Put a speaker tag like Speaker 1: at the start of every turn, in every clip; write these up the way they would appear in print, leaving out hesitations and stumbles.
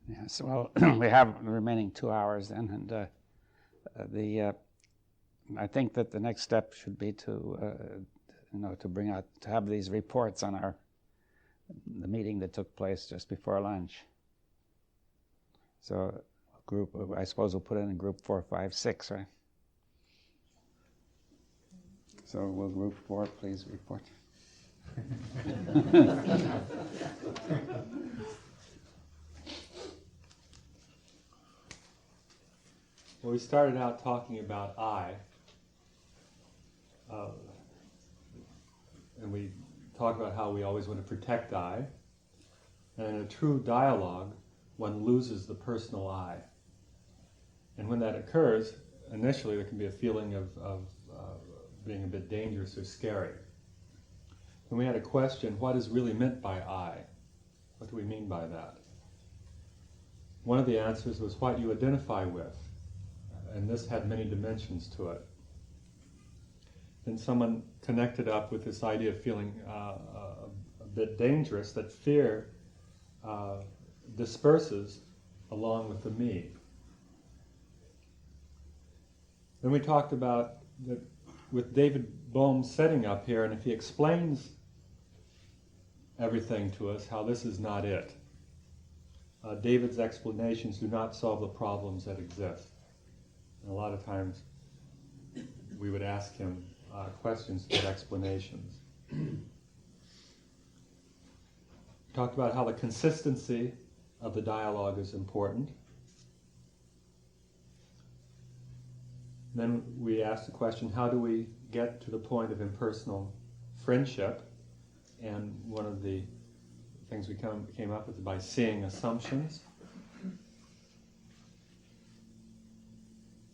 Speaker 1: Yes, well, we have the remaining 2 hours then, and I think that the next step should be to bring out, to have these reports on the meeting that took place just before lunch. So, I suppose we'll put it in group 4, 5, 6, right? So, will group 4 please report?
Speaker 2: Well, we started out talking about I, and we talked about how we always want to protect I, and in a true dialogue, one loses the personal I. And when that occurs, initially there can be a feeling of being a bit dangerous or scary. And we had a question, what is really meant by I? What do we mean by that? One of the answers was what you identify with. And this had many dimensions to it. Then someone connected up with this idea of feeling a bit dangerous, that fear disperses along with the me. Then we talked about that with David Bohm setting up here, and if he explains everything to us, how this is not it. David's explanations do not solve the problems that exist. And a lot of times we would ask him questions to get explanations. Talked about how the consistency of the dialogue is important. Then we asked the question, how do we get to the point of impersonal friendship? And one of the things we came up with by seeing assumptions.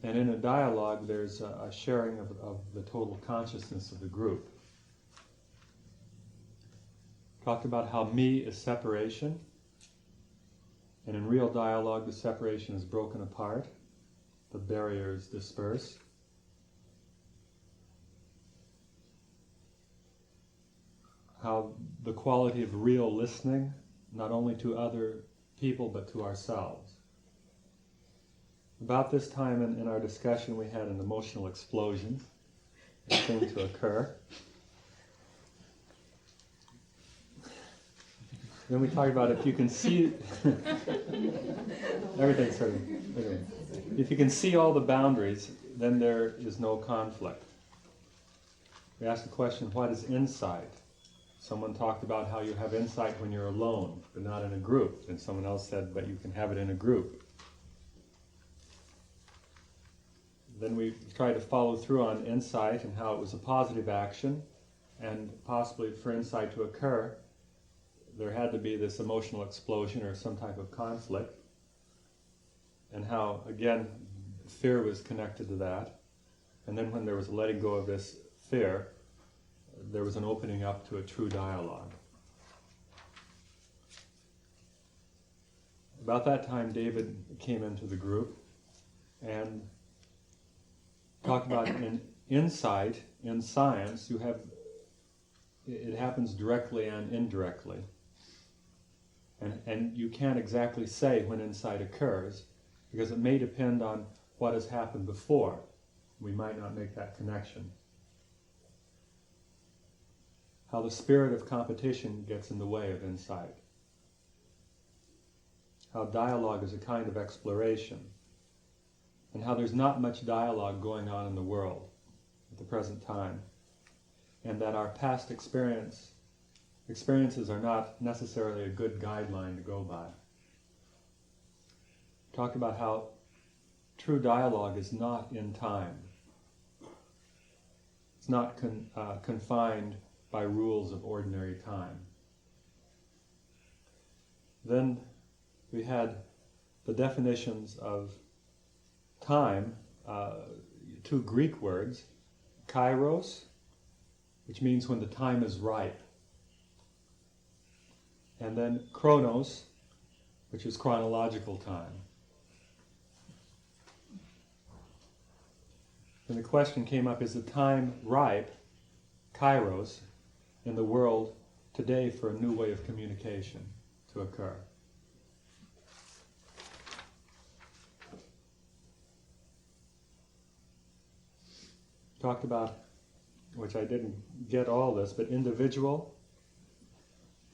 Speaker 2: And in a dialogue, there's a sharing of the total consciousness of the group. Talked about how me is separation, and in real dialogue, the separation is broken apart, the barriers disperse. How the quality of real listening, not only to other people, but to ourselves. About this time in our discussion, we had an emotional explosion that seemed to occur. Then we talked about if you can see, everything's sort of, if you can see all the boundaries, then there is no conflict. We asked the question, what is insight? Someone talked about how you have insight when you're alone, but not in a group. And someone else said, but you can have it in a group. Then we tried to follow through on insight and how it was a positive action, and possibly for insight to occur, there had to be this emotional explosion or some type of conflict, and how, again, fear was connected to that. And then when there was a letting go of this fear, there was an opening up to a true dialogue. About that time, David came into the group and talked about in insight, in science, it happens directly and indirectly. And you can't exactly say when insight occurs, because it may depend on what has happened before. We might not make that connection. How the spirit of competition gets in the way of insight. How dialogue is a kind of exploration. And how there's not much dialogue going on in the world at the present time. And that our past experiences are not necessarily a good guideline to go by. Talk about how true dialogue is not in time. It's not confined by rules of ordinary time. Then we had the definitions of time, two Greek words, kairos, which means when the time is ripe, and then chronos, which is chronological time. And the question came up, is the time ripe, kairos, in the world today for a new way of communication to occur? talked about, which I didn't get all this, but the individual,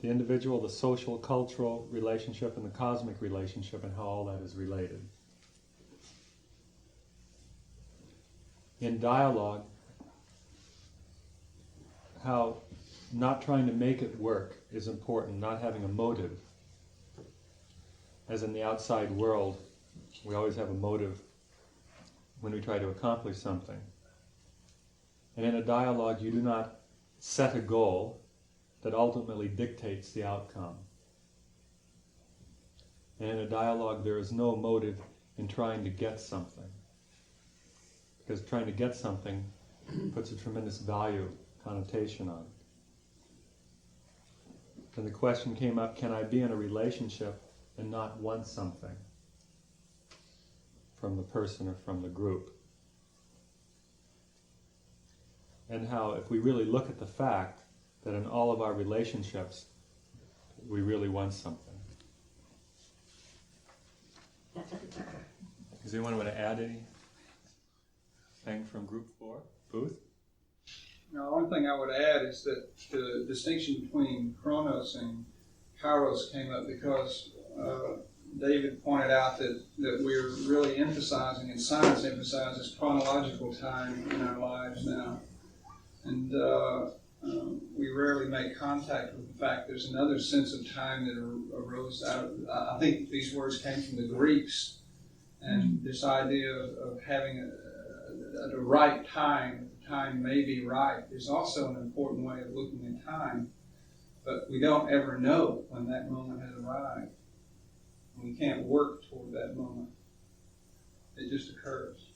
Speaker 2: the social, cultural relationship, and the cosmic relationship, and how all that is related. In dialogue, how not trying to make it work is important, not having a motive. As in the outside world, we always have a motive when we try to accomplish something. And in a dialogue, you do not set a goal that ultimately dictates the outcome. And in a dialogue, there is no motive in trying to get something. Because trying to get something puts a tremendous value, connotation on it. And the question came up, can I be in a relationship and not want something from the person or from the group? And how, if we really look at the fact that in all of our relationships, we really want something. Does anyone want to add anything from Group 4? Booth?
Speaker 3: Now, one thing I would add is that the distinction between chronos and kairos came up because David pointed out that we're really emphasizing, and science emphasizes, chronological time in our lives now. And we rarely make contact with the fact there's another sense of time that arose out of, I think these words came from the Greeks, and this idea of having the right time, the time may be right, is also an important way of looking at time. But we don't ever know when that moment has arrived. We can't work toward that moment. It just occurs.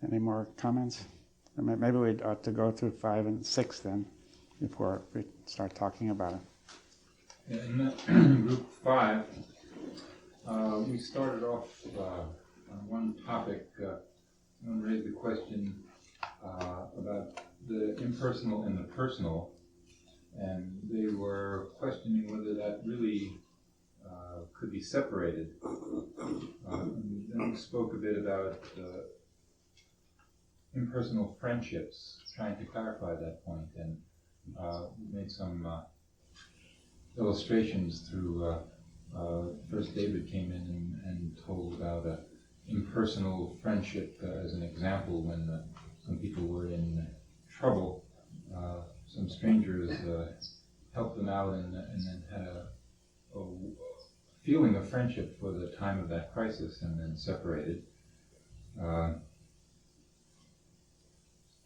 Speaker 1: Any more comments? Maybe we ought to go through 5 and 6 then, before we start talking about it.
Speaker 4: In Group 5, we started off on one topic. Someone raised the question about the impersonal and the personal, and they were questioning whether that really could be separated. And then we spoke a bit about impersonal friendships, trying to clarify that point, and made some illustrations through, first David came in and told about an impersonal friendship as an example when some people were in trouble. Some strangers helped them out and then had a feeling of friendship for the time of that crisis and then separated.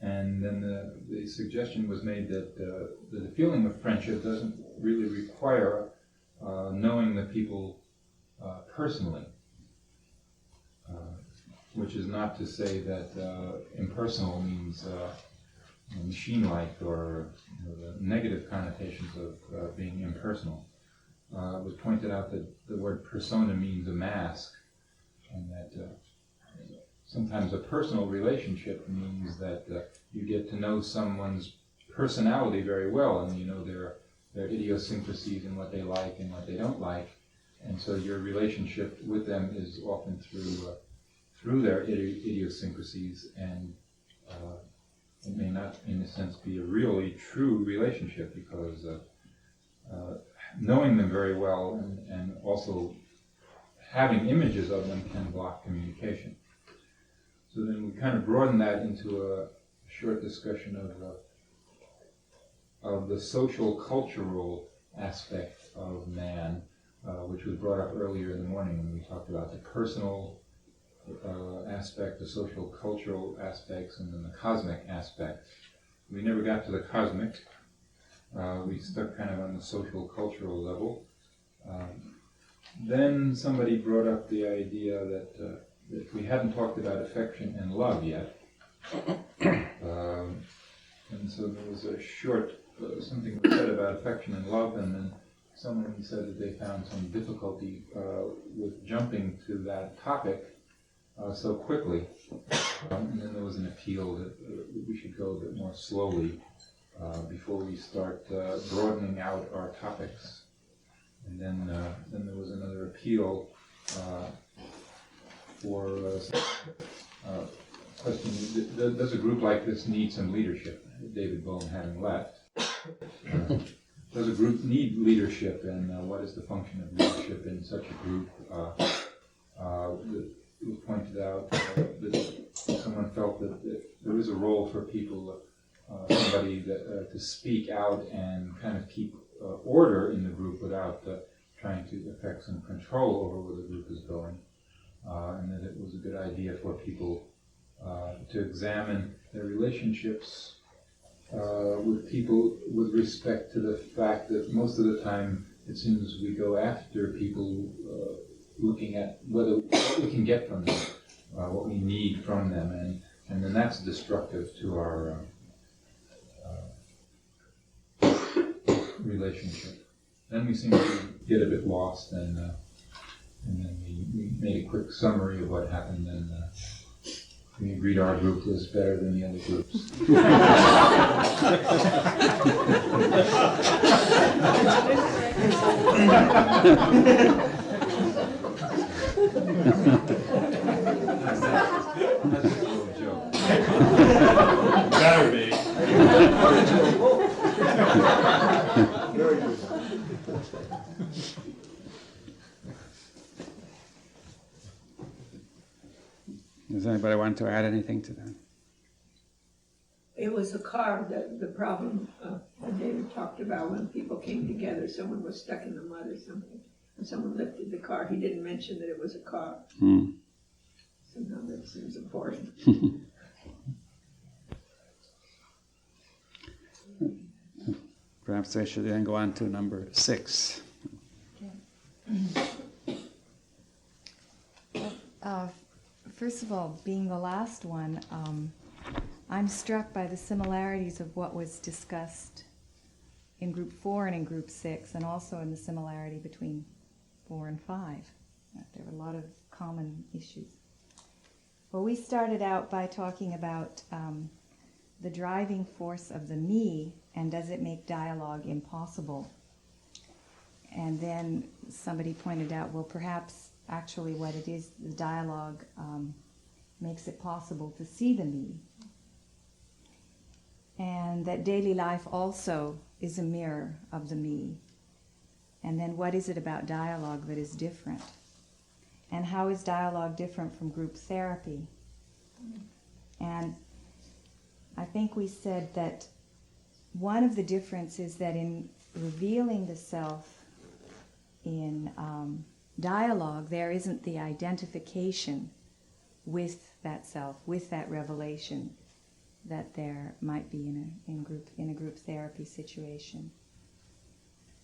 Speaker 4: And then the suggestion was made that the feeling of friendship doesn't really require knowing the people personally, which is not to say that impersonal means machine-like or the negative connotations of being impersonal. It was pointed out that the word persona means a mask, and that sometimes a personal relationship means that you get to know someone's personality very well, and you know their idiosyncrasies and what they like and what they don't like, and so your relationship with them is often through their idiosyncrasies, and it may not, in a sense, be a really true relationship because knowing them very well and also having images of them can block communication. So then we kind of broaden that into a short discussion of the social cultural aspect of man, which was brought up earlier in the morning when we talked about the personal aspect, the social cultural aspects, and then the cosmic aspect. We never got to the cosmic. We stuck kind of on the social cultural level. Then somebody brought up the idea that we hadn't talked about affection and love yet. And so there was a short, something was said about affection and love, and then someone said that they found some difficulty with jumping to that topic so quickly. And then there was an appeal that we should go a bit more slowly before we start broadening out our topics. And then there was another appeal for question, does a group like this need some leadership? David Bohm having left. Does a group need leadership, and what is the function of leadership in such a group? It was pointed out that someone felt that there is a role for people, somebody to speak out and kind of keep order in the group without trying to effect some control over where the group is going, and that it was a good idea for people to examine their relationships with people with respect to the fact that most of the time it seems we go after people looking at what we can get from them, what we need from them, and then that's destructive to our relationship. Then we seem to get a bit lost, and then we made a quick summary of what happened, and we agreed our group was better than the other groups. That's a little joke.
Speaker 2: Better be.
Speaker 5: Very good.
Speaker 1: Does anybody want to add anything to that?
Speaker 6: It was the car, the problem that David talked about when people came together, someone was stuck in the mud or something, and someone lifted the car. He didn't mention that it was a car. Somehow that seems important.
Speaker 1: Perhaps I should then go on to number 6.
Speaker 7: First of all, being the last one, I'm struck by the similarities of what was discussed in Group 4 and in Group 6, and also in the similarity between 4 and 5. There were a lot of common issues. Well, we started out by talking about the driving force of the me, and does it make dialogue impossible? And then somebody pointed out, well, perhaps actually what it is, the dialogue makes it possible to see the me. And that daily life also is a mirror of the me. And then what is it about dialogue that is different? And how is dialogue different from group therapy? And I think we said that one of the differences is that in revealing the self in dialogue, there isn't the identification with that self, with that revelation that there might be in a group therapy situation.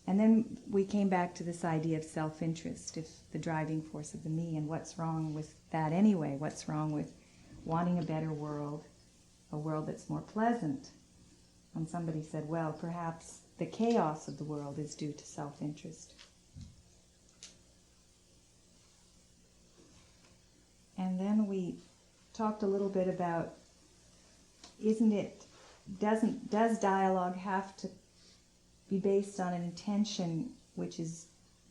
Speaker 7: And then we came back to this idea of self-interest, if the driving force of the me, and what's wrong with that anyway? What's wrong with wanting a better world, a world that's more pleasant? And somebody said, well, perhaps the chaos of the world is due to self-interest. And then we talked a little bit about, does dialogue have to be based on an intention which is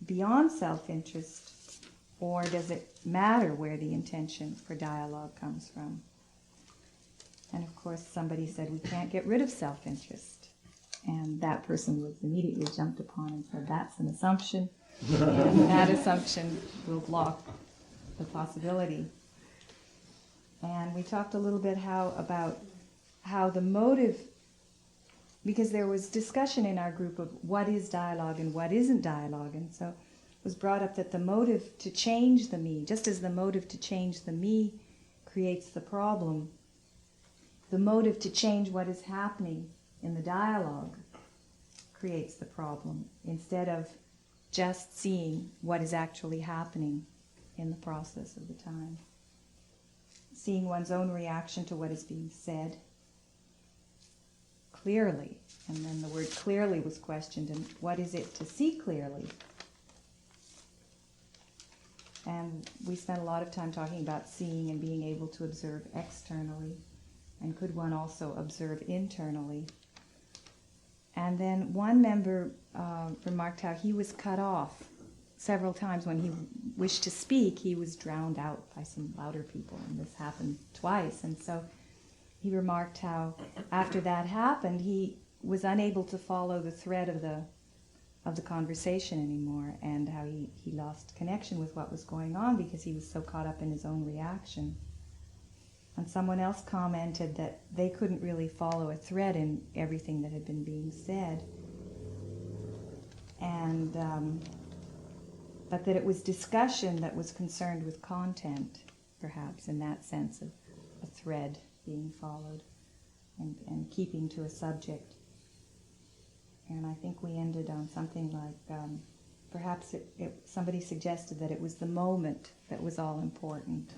Speaker 7: beyond self-interest, or does it matter where the intention for dialogue comes from? And of course somebody said we can't get rid of self-interest. And that person was immediately jumped upon and said that's an assumption, and that assumption will block the possibility. And we talked a little bit about how the motive, because there was discussion in our group of what is dialogue and what isn't dialogue, and so it was brought up that the motive to change the me, just as the motive to change the me creates the problem, the motive to change what is happening in the dialogue creates the problem, instead of just seeing what is actually happening in the process of the time. Seeing one's own reaction to what is being said clearly, and then the word clearly was questioned, and what is it to see clearly? And we spent a lot of time talking about seeing and being able to observe externally, and could one also observe internally? And then one member remarked how he was cut off several times. When he wished to speak, he was drowned out by some louder people, and this happened twice. And so he remarked how after that happened, he was unable to follow the thread of the conversation anymore, and how he lost connection with what was going on because he was so caught up in his own reaction. And someone else commented that they couldn't really follow a thread in everything that had been being said, and but that it was discussion that was concerned with content, perhaps in that sense of a thread being followed and keeping to a subject. And I think we ended on something like, perhaps somebody suggested that it was the moment that was all important,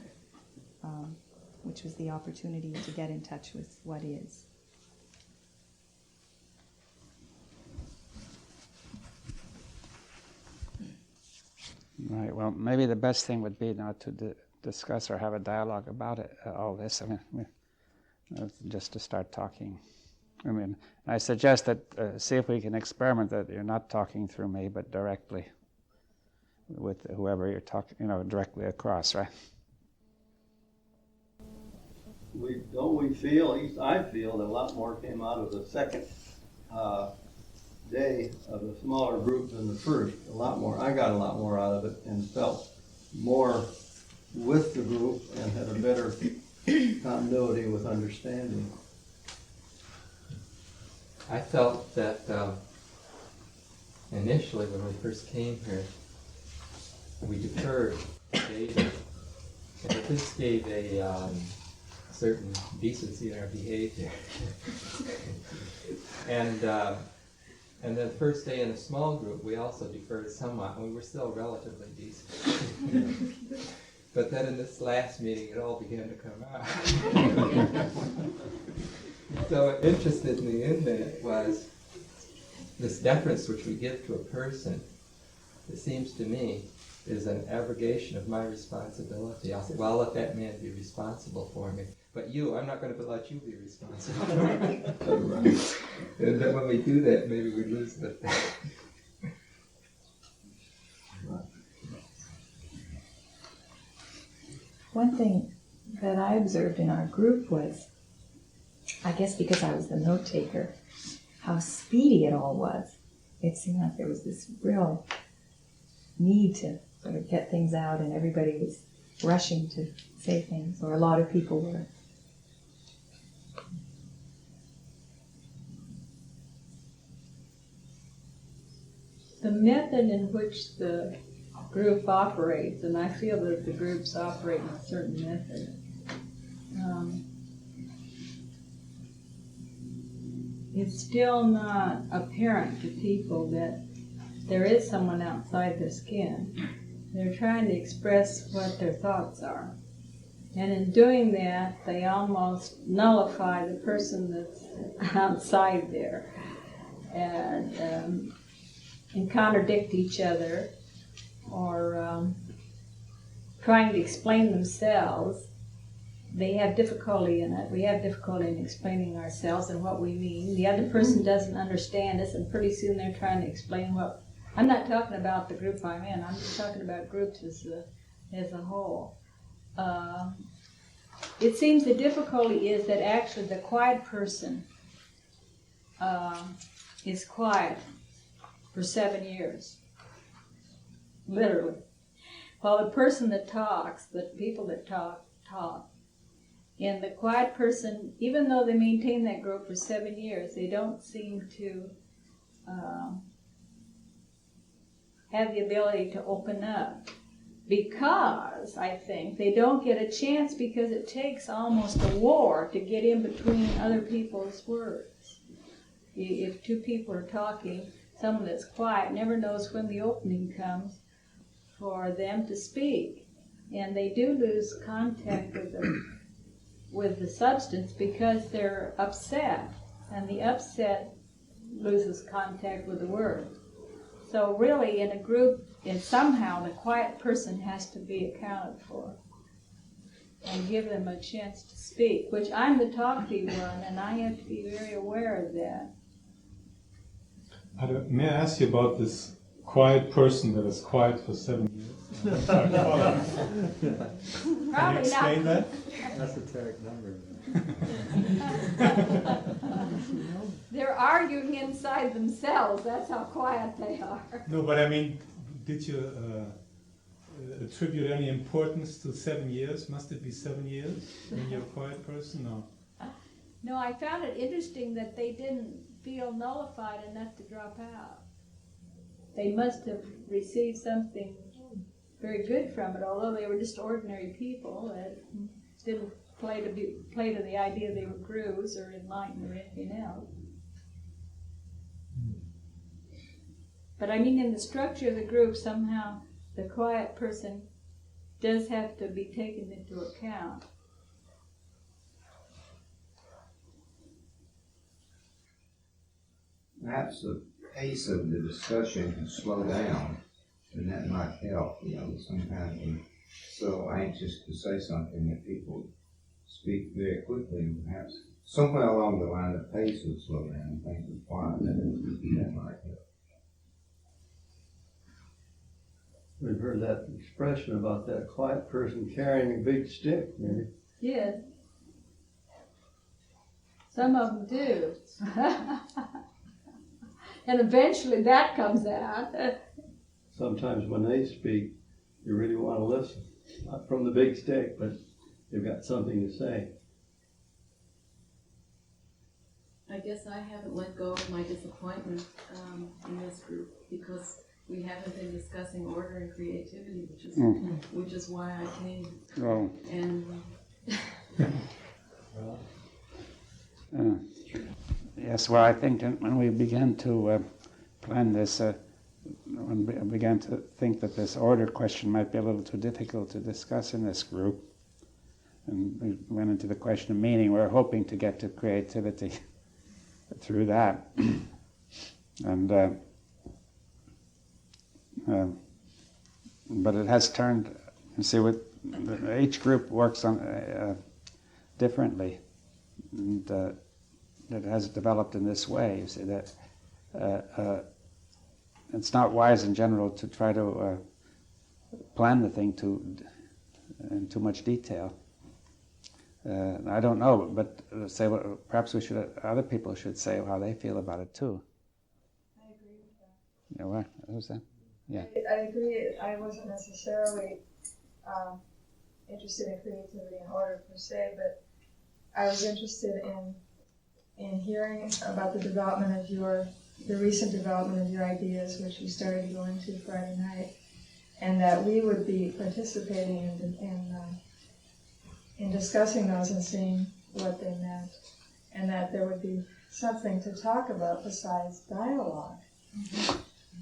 Speaker 7: which was the opportunity to get in touch with what is.
Speaker 1: Right. Well, maybe the best thing would be not to discuss or have a dialogue about it. All this. I mean, just to start talking. I mean, I suggest that see if we can experiment that you're not talking through me, but directly with whoever you're talking. Directly across, right?
Speaker 5: We feel, at least I feel, that a lot more came out of the second day of the smaller group than the first. A lot more. I got a lot more out of it and felt more with the group and had a better continuity with understanding.
Speaker 8: I felt that initially when we first came here, we deferred David, and this gave a certain decency in our behavior. And then the first day in a small group, we also deferred somewhat, and we were still relatively decent. But then in this last meeting, it all began to come out. So what interested me in that was this deference which we give to a person, it seems to me, is an abrogation of my responsibility. I'll say, well, I'll let that man be responsible for me. But I'm not going to let you be responsible for me. And then when we do that, maybe we lose the
Speaker 6: One thing that I observed in our group was, I guess because I was the note taker, how speedy it all was. It seemed like there was this real need to sort of get things out, and everybody was rushing to say things, or a lot of people were.
Speaker 9: The method in which the group operates, and I feel that the groups operate in a certain method, it's still not apparent to people that there is someone outside their skin. They're trying to express what their thoughts are. And in doing that, they almost nullify the person that's outside there and contradict each other, or trying to explain themselves. They have difficulty in it. We have difficulty in explaining ourselves and what we mean. The other person doesn't understand us, and pretty soon they're trying to explain what... I'm not talking about the group I'm in. I'm just talking about groups as a whole. It seems the difficulty is that actually the quiet person is quiet for 7 years, literally. While the person that talks, the people that talk. And the quiet person, even though they maintain that group for 7 years, they don't seem to have the ability to open up. Because, I think, they don't get a chance, because it takes almost a war to get in between other people's words. If two people are talking, someone that's quiet never knows when the opening comes for them to speak. And they do lose contact with the substance because they're upset, and the upset loses contact with the word. So really, in a group, somehow the quiet person has to be accounted for and give them a chance to speak, which I'm the talkative one, and I have to be very aware of that.
Speaker 10: May I ask you about this quiet person that is quiet for 7 years? Can you
Speaker 9: Probably
Speaker 10: explain that?
Speaker 2: Esoteric number.
Speaker 9: They're arguing inside themselves. That's how quiet they are.
Speaker 10: No, but I mean, did you attribute any importance to 7 years? Must it be 7 years when you're a quiet person? No.
Speaker 9: No, I found it interesting that they didn't feel nullified enough to drop out. They must have received something very good from it, although they were just ordinary people that didn't play to the idea they were gurus or enlightened or anything else. But I mean, in the structure of the group, somehow the quiet person does have to be taken into account.
Speaker 11: Perhaps the pace of the discussion can slow down, and that might help. Sometimes we're so anxious to say something that people speak very quickly, and perhaps somewhere along the line the pace would slow down, things would quiet, that might help.
Speaker 5: We've heard that expression about that quiet person carrying a big stick, maybe.
Speaker 9: Yes. Some of them do. And eventually that comes out.
Speaker 5: Sometimes when they speak, you really want to listen. Not from the big stick, but they've got something to say.
Speaker 12: I guess I haven't let go of my disappointment in this group because we haven't been discussing order and creativity, which is why I came.
Speaker 1: Oh.
Speaker 12: And
Speaker 1: Yes, well, I think when we began to plan this, when we began to think that this order question might be a little too difficult to discuss in this group, and we went into the question of meaning, we were hoping to get to creativity through that. And but it has turned, you see, each group works on differently, and it has developed in this way. You see that it's not wise in general to try to plan the thing in too much detail. I don't know, but say perhaps other people should say how they feel about it too.
Speaker 13: I agree with that.
Speaker 1: Yeah, what was that? Yeah.
Speaker 13: I agree. I wasn't necessarily interested in creativity and order per se, but I was interested in hearing about the development of the recent development of your ideas, which you started going to Friday night, and that we would be participating in discussing those and seeing what they meant, and that there would be something to talk about besides dialogue. Mm-hmm.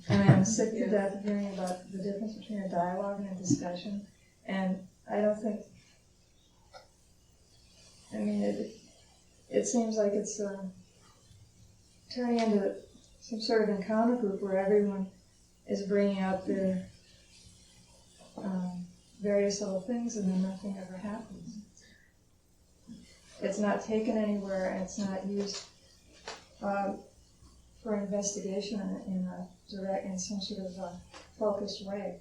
Speaker 13: And I'm sick to death of hearing about the difference between a dialogue and a discussion, and I don't think, I mean, it seems like it's turning into some sort of encounter group where everyone is bringing out their various little things and then nothing ever happens. It's not taken anywhere, and it's not used for investigation in some sort of focused way.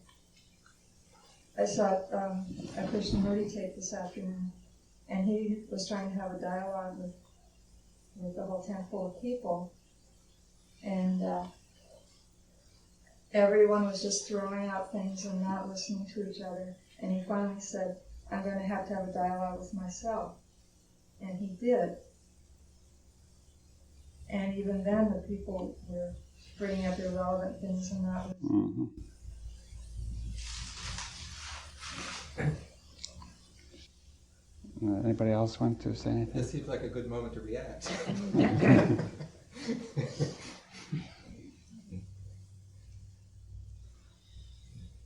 Speaker 13: I saw a Krishnamurti tape this afternoon, and he was trying to have a dialogue with the whole tent full of people, and everyone was just throwing out things and not listening to each other. And he finally said, "I'm going to have a dialogue with myself." And he did. And even then, the people were bringing up irrelevant things and not listening.
Speaker 1: Mm-hmm. Anybody else want to say anything?
Speaker 8: This seems like a good moment to react.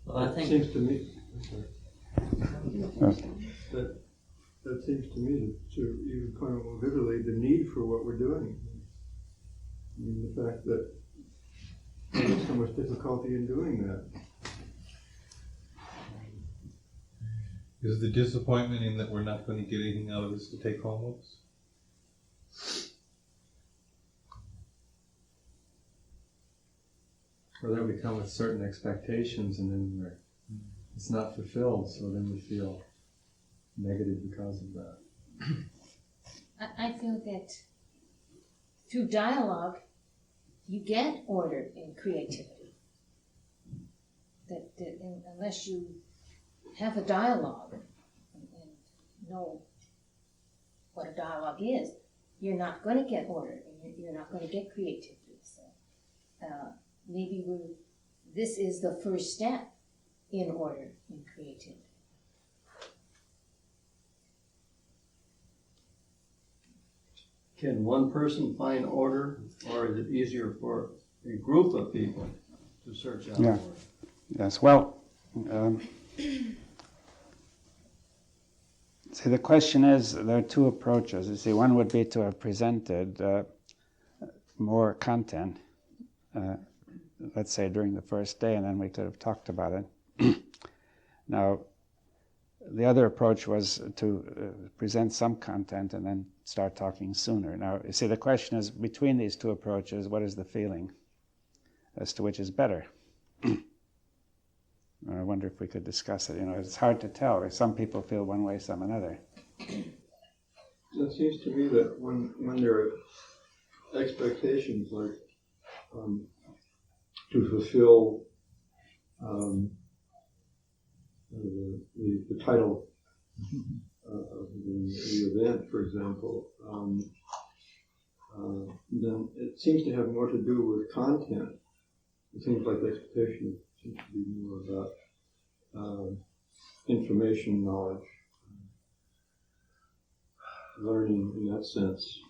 Speaker 5: Well, I think it seems to me that seems to me to even kind of more vividly the need for what we're doing. I mean, the fact that there's so much difficulty in doing that.
Speaker 10: Is the disappointment in that we're not going to get anything out of this to take home with us?
Speaker 2: Or then we come with certain expectations and then it's not fulfilled, so then we feel negative because of that.
Speaker 14: I feel that through dialogue, you get order and creativity. That unless you have a dialogue and know what a dialogue is, you're not going to get order and you're not going to get creativity. So maybe this is the first step in order and creativity.
Speaker 5: Can one person find order, or is it easier for a group of people to search out order?
Speaker 1: Yes, well, see, the question is, there are two approaches. You see, one would be to have presented more content, let's say during the first day, and then we could have talked about it. Now, the other approach was to present some content and then start talking sooner. Now, you see, the question is, between these two approaches, what is the feeling as to which is better? I wonder if we could discuss it. It's hard to tell. Some people feel one way, some another.
Speaker 5: It seems to me that when there are expectations like to fulfill the title of the event, for example, then it seems to have more to do with content. It seems like the expectation seems to be more about information, knowledge, learning in that sense.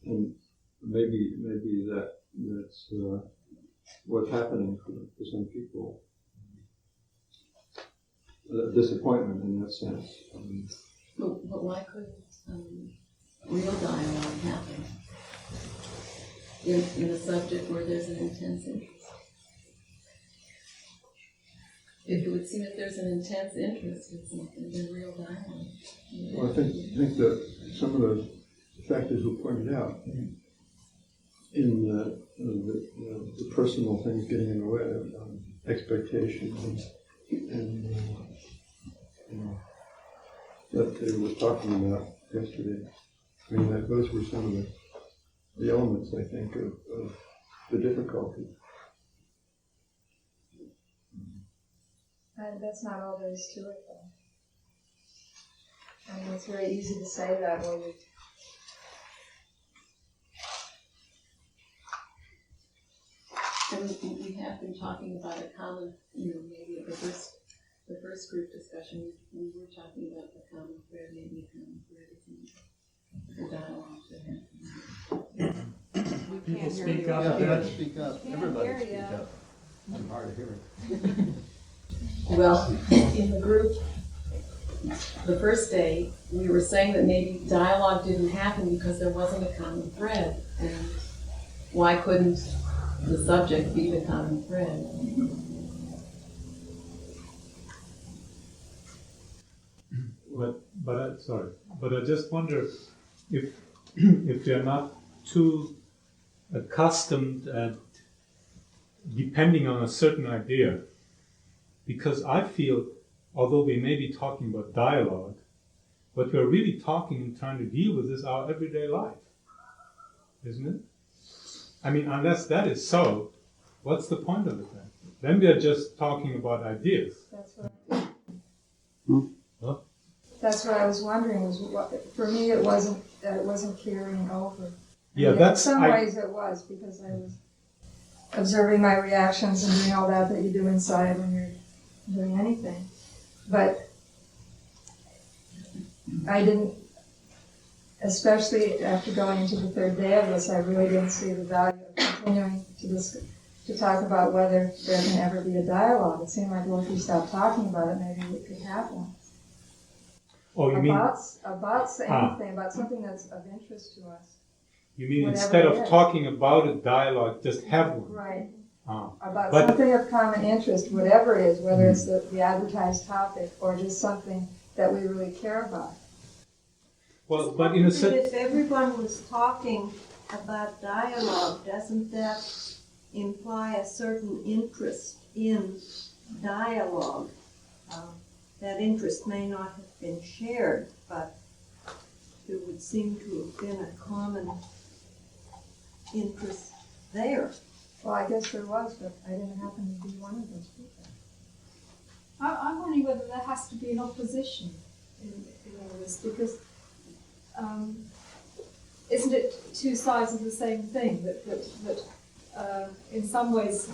Speaker 5: And maybe that's what's happening for some people. Disappointment in that sense.
Speaker 12: But why couldn't real dialogue happen in a subject where there's an intense interest? It would seem that there's an intense interest in something, in real dialogue.
Speaker 5: Well, I think that some of the factors were pointed out in the personal things getting in the way of expectations and that they were talking about yesterday. I mean, that those were some of the elements, I think, of the difficulty.
Speaker 13: And that's not all there is to it, though. I mean, it's very easy to say that when you...
Speaker 12: And we have been talking about a common, maybe at the first group discussion, we were talking about the common thread, maybe a common thread is the dialogue that happens.
Speaker 2: People speak up.
Speaker 5: Yeah, speak up. Everybody speak up.
Speaker 8: I'm hard of hearing.
Speaker 12: Well, in the group, the first day, we were saying that maybe dialogue didn't happen because there wasn't a common thread. And why couldn't the subject be the common thread?
Speaker 10: But I just wonder if they're not too accustomed at depending on a certain idea. Because I feel, although we may be talking about dialogue, what we're really talking and trying to deal with is our everyday life, isn't it? I mean, unless that is so, what's the point of it then? Then we are just talking about ideas.
Speaker 13: That's what I was wondering. For me, it wasn't carrying over.
Speaker 10: Yeah,
Speaker 13: in some ways it was, because I was observing my reactions and doing all that you do inside when you're doing anything. But I didn't, especially after going into the third day of this, I really didn't see the value of continuing to talk about whether there can ever be a dialogue. It seemed like, well, if you stop talking about it, maybe it could happen.
Speaker 10: Oh, you
Speaker 13: about anything, about something that's of interest to us.
Speaker 10: You mean instead of talking about a dialogue, just have one?
Speaker 13: Right. About something of common interest, whatever it is, whether it's the advertised topic or just something that we really care about.
Speaker 10: Well, but in a sense,
Speaker 15: if everyone was talking
Speaker 13: about dialogue, doesn't that imply a certain interest in dialogue? That interest may not have been shared, but there would seem to have been a common interest there. Well, I guess there was, but I didn't happen to be one of those people.
Speaker 15: I'm wondering whether there has to be an opposition in all this, because isn't it two sides of the same thing? That in some ways,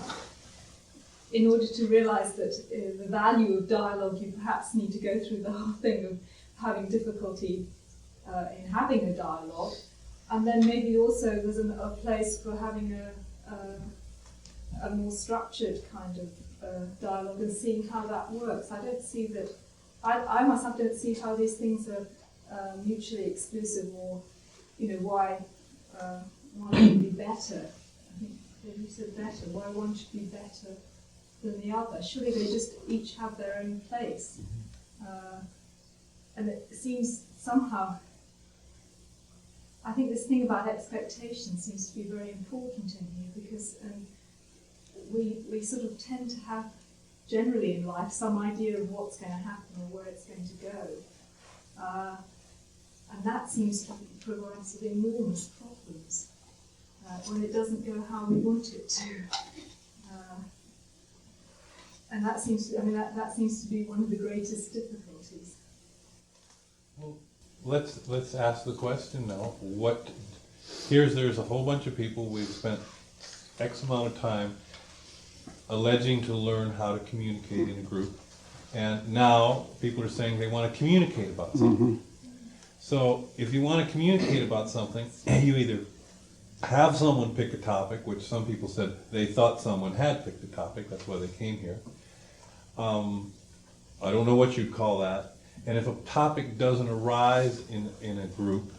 Speaker 15: in order to realize that the value of dialogue, you perhaps need to go through the whole thing of having difficulty in having a dialogue, and then maybe also there's a place for having a more structured kind of dialogue and seeing how that works. I don't see that. I myself don't see how these things are mutually exclusive, or why one would be better. I think you said better. Why one should be better than the other? Surely they just each have their own place. And it seems somehow, I think this thing about expectation seems to be very important in here, because we sort of tend to have, generally in life, some idea of what's going to happen or where it's going to go. And that seems to provide sort of enormous problems when it doesn't go how we want it to. And that seems to, that seems to be one of the greatest difficulties.
Speaker 16: Well, let's ask the question now. There's a whole bunch of people, we've spent X amount of time alleging to learn how to communicate in a group, and now people are saying they want to communicate about something. So if you want to communicate about something, you either have someone pick a topic, which some people said they thought someone had picked a topic, that's why they came here. I don't know what you'd call that. And if a topic doesn't arise in a group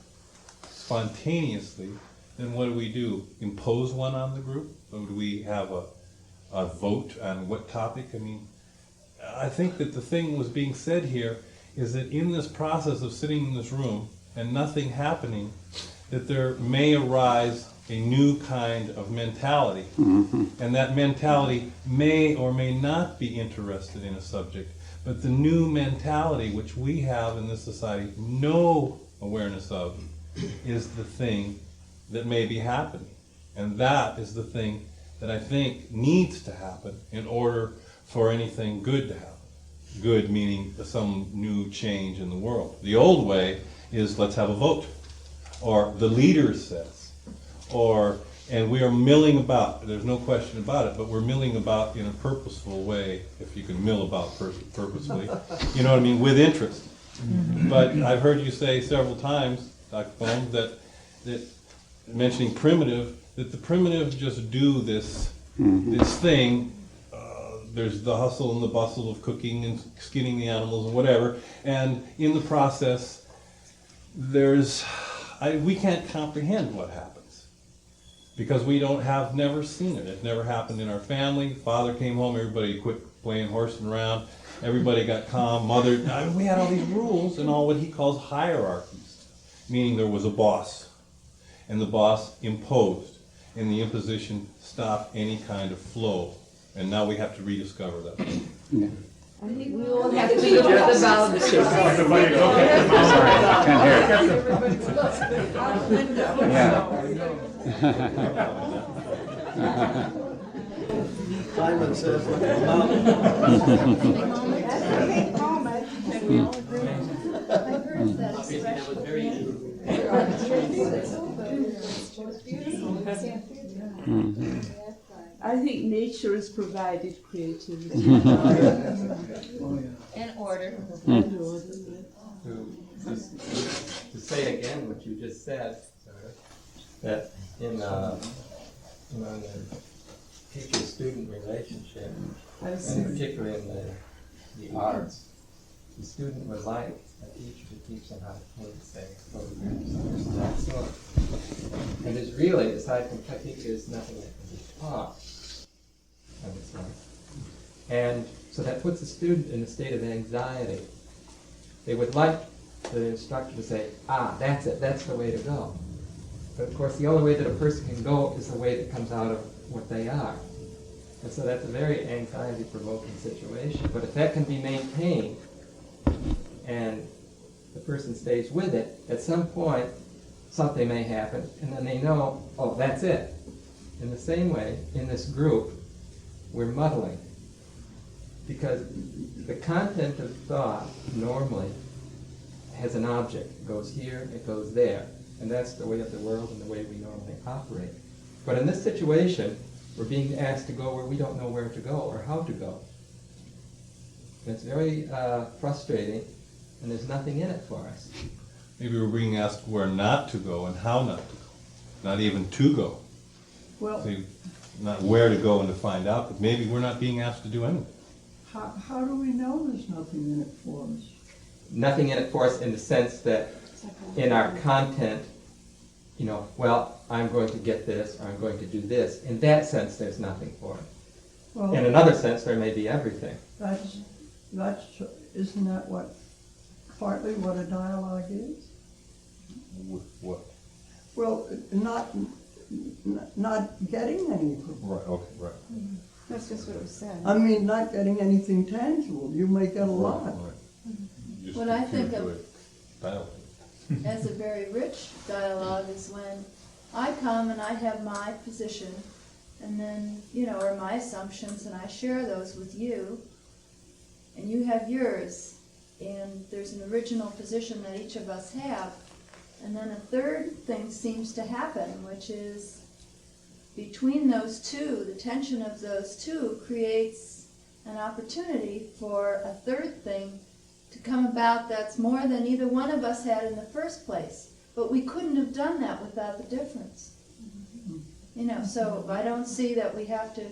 Speaker 16: spontaneously, then what do? Impose one on the group? Or do we have a vote on what topic? I think that the thing was being said here is that in this process of sitting in this room and nothing happening, that there may arise a new kind of mentality. And that mentality may or may not be interested in a subject. But the new mentality which we have in this society no awareness of is the thing that may be happening. And that is the thing that I think needs to happen in order for anything good to happen. Good meaning some new change in the world. The old way is let's have a vote, or the leader says, and we are milling about, there's no question about it, but we're milling about in a purposeful way, if you can mill about purposefully, you know what I mean, with interest. But I've heard you say several times, Dr. Bohm, that mentioning primitive, that the primitive just do this thing. There's the hustle and the bustle of cooking and skinning the animals and whatever, and in the process, we can't comprehend what happens because we never seen it. It never happened in our family. Father came home, everybody quit playing horsing around, everybody got calm. Mother, we had all these rules and all what he calls hierarchies, meaning there was a boss, and the boss imposed, and the imposition stopped any kind of flow. And now we have to rediscover that.
Speaker 6: I think we all have to look at the boundaries.
Speaker 1: Sorry, I can't hear it.
Speaker 6: Out the window.
Speaker 17: Simon says,
Speaker 18: I think nature has provided creativity.
Speaker 14: And order.
Speaker 8: To say again what you just said, that in the teacher-student relationship, and particularly in the arts, the student would like a teacher to teach them how to paint, say, photographs, and that sort. And there's really, aside from technique, there's nothing that can be taught. And so that puts the student in a state of anxiety. They would like the instructor to say, that's it, that's the way to go. But of course, the only way that a person can go is the way that comes out of what they are. And so that's a very anxiety-provoking situation. But if that can be maintained and the person stays with it, at some point something may happen, and then they know, oh, that's it. In the same way, in this group, we're muddling. Because the content of thought normally has an object. It goes here, it goes there. And that's the way of the world and the way we normally operate. But in this situation, we're being asked to go where we don't know where to go or how to go. And it's very frustrating, and there's nothing in it for us.
Speaker 16: Maybe we're being asked where not to go and how not to go. Not even to go.
Speaker 5: Well,
Speaker 16: See, not where to go and to find out, but maybe we're not being asked to do anything.
Speaker 5: how do we know there's nothing in it for us?
Speaker 8: Nothing in it for us in the sense that in our content, you know, well, I'm going to get this, or I'm going to do this. In that sense, there's nothing for it.
Speaker 5: Well,
Speaker 8: In another sense, there may be everything.
Speaker 5: Isn't that partly what a dialogue is?
Speaker 16: With what?
Speaker 5: Well, not getting anything.
Speaker 16: Right, okay, right.
Speaker 7: That's just what it was said.
Speaker 5: I mean, not getting anything tangible. You may get a lot.
Speaker 16: Right. Just
Speaker 12: What I think
Speaker 16: enjoy
Speaker 12: of
Speaker 16: dialogue.
Speaker 12: as a very rich dialogue is when I come and I have my position, and then, you know, or my assumptions, and I share those with you, and you have yours, and there's an original position that each of us have, and then a third thing seems to happen, which is between those two, the tension of those two creates an opportunity for a third thing to come about that's more than either one of us had in the first place. But we couldn't have done that without the difference. You know, so I don't see that we have to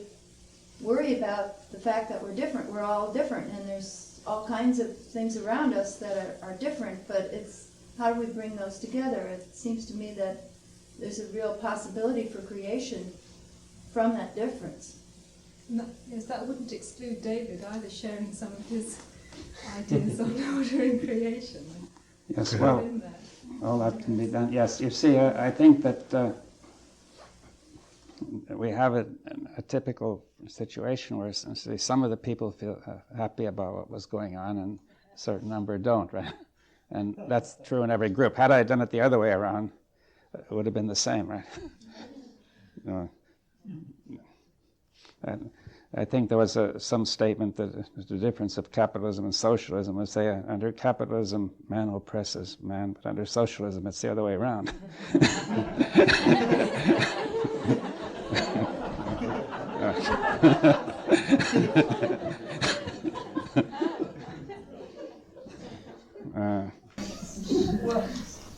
Speaker 12: worry about the fact that we're different. We're all different, and there's all kinds of things around us that are different, but it's how do we bring those together? It seems to me that there's a real possibility for creation from that difference.
Speaker 15: No, yes, that wouldn't exclude David either sharing some of his ideas on order and creation.
Speaker 1: Yes, well, all that can be done. Yes, you see, I think that we have a typical situation where some of the people feel happy about what was going on and a certain number don't, right? And that's true in every group. Had I done it the other way around, it would have been the same, right? And I think there was some statement that the difference of capitalism and socialism would say under capitalism, man oppresses man, but under socialism, it's the other way around.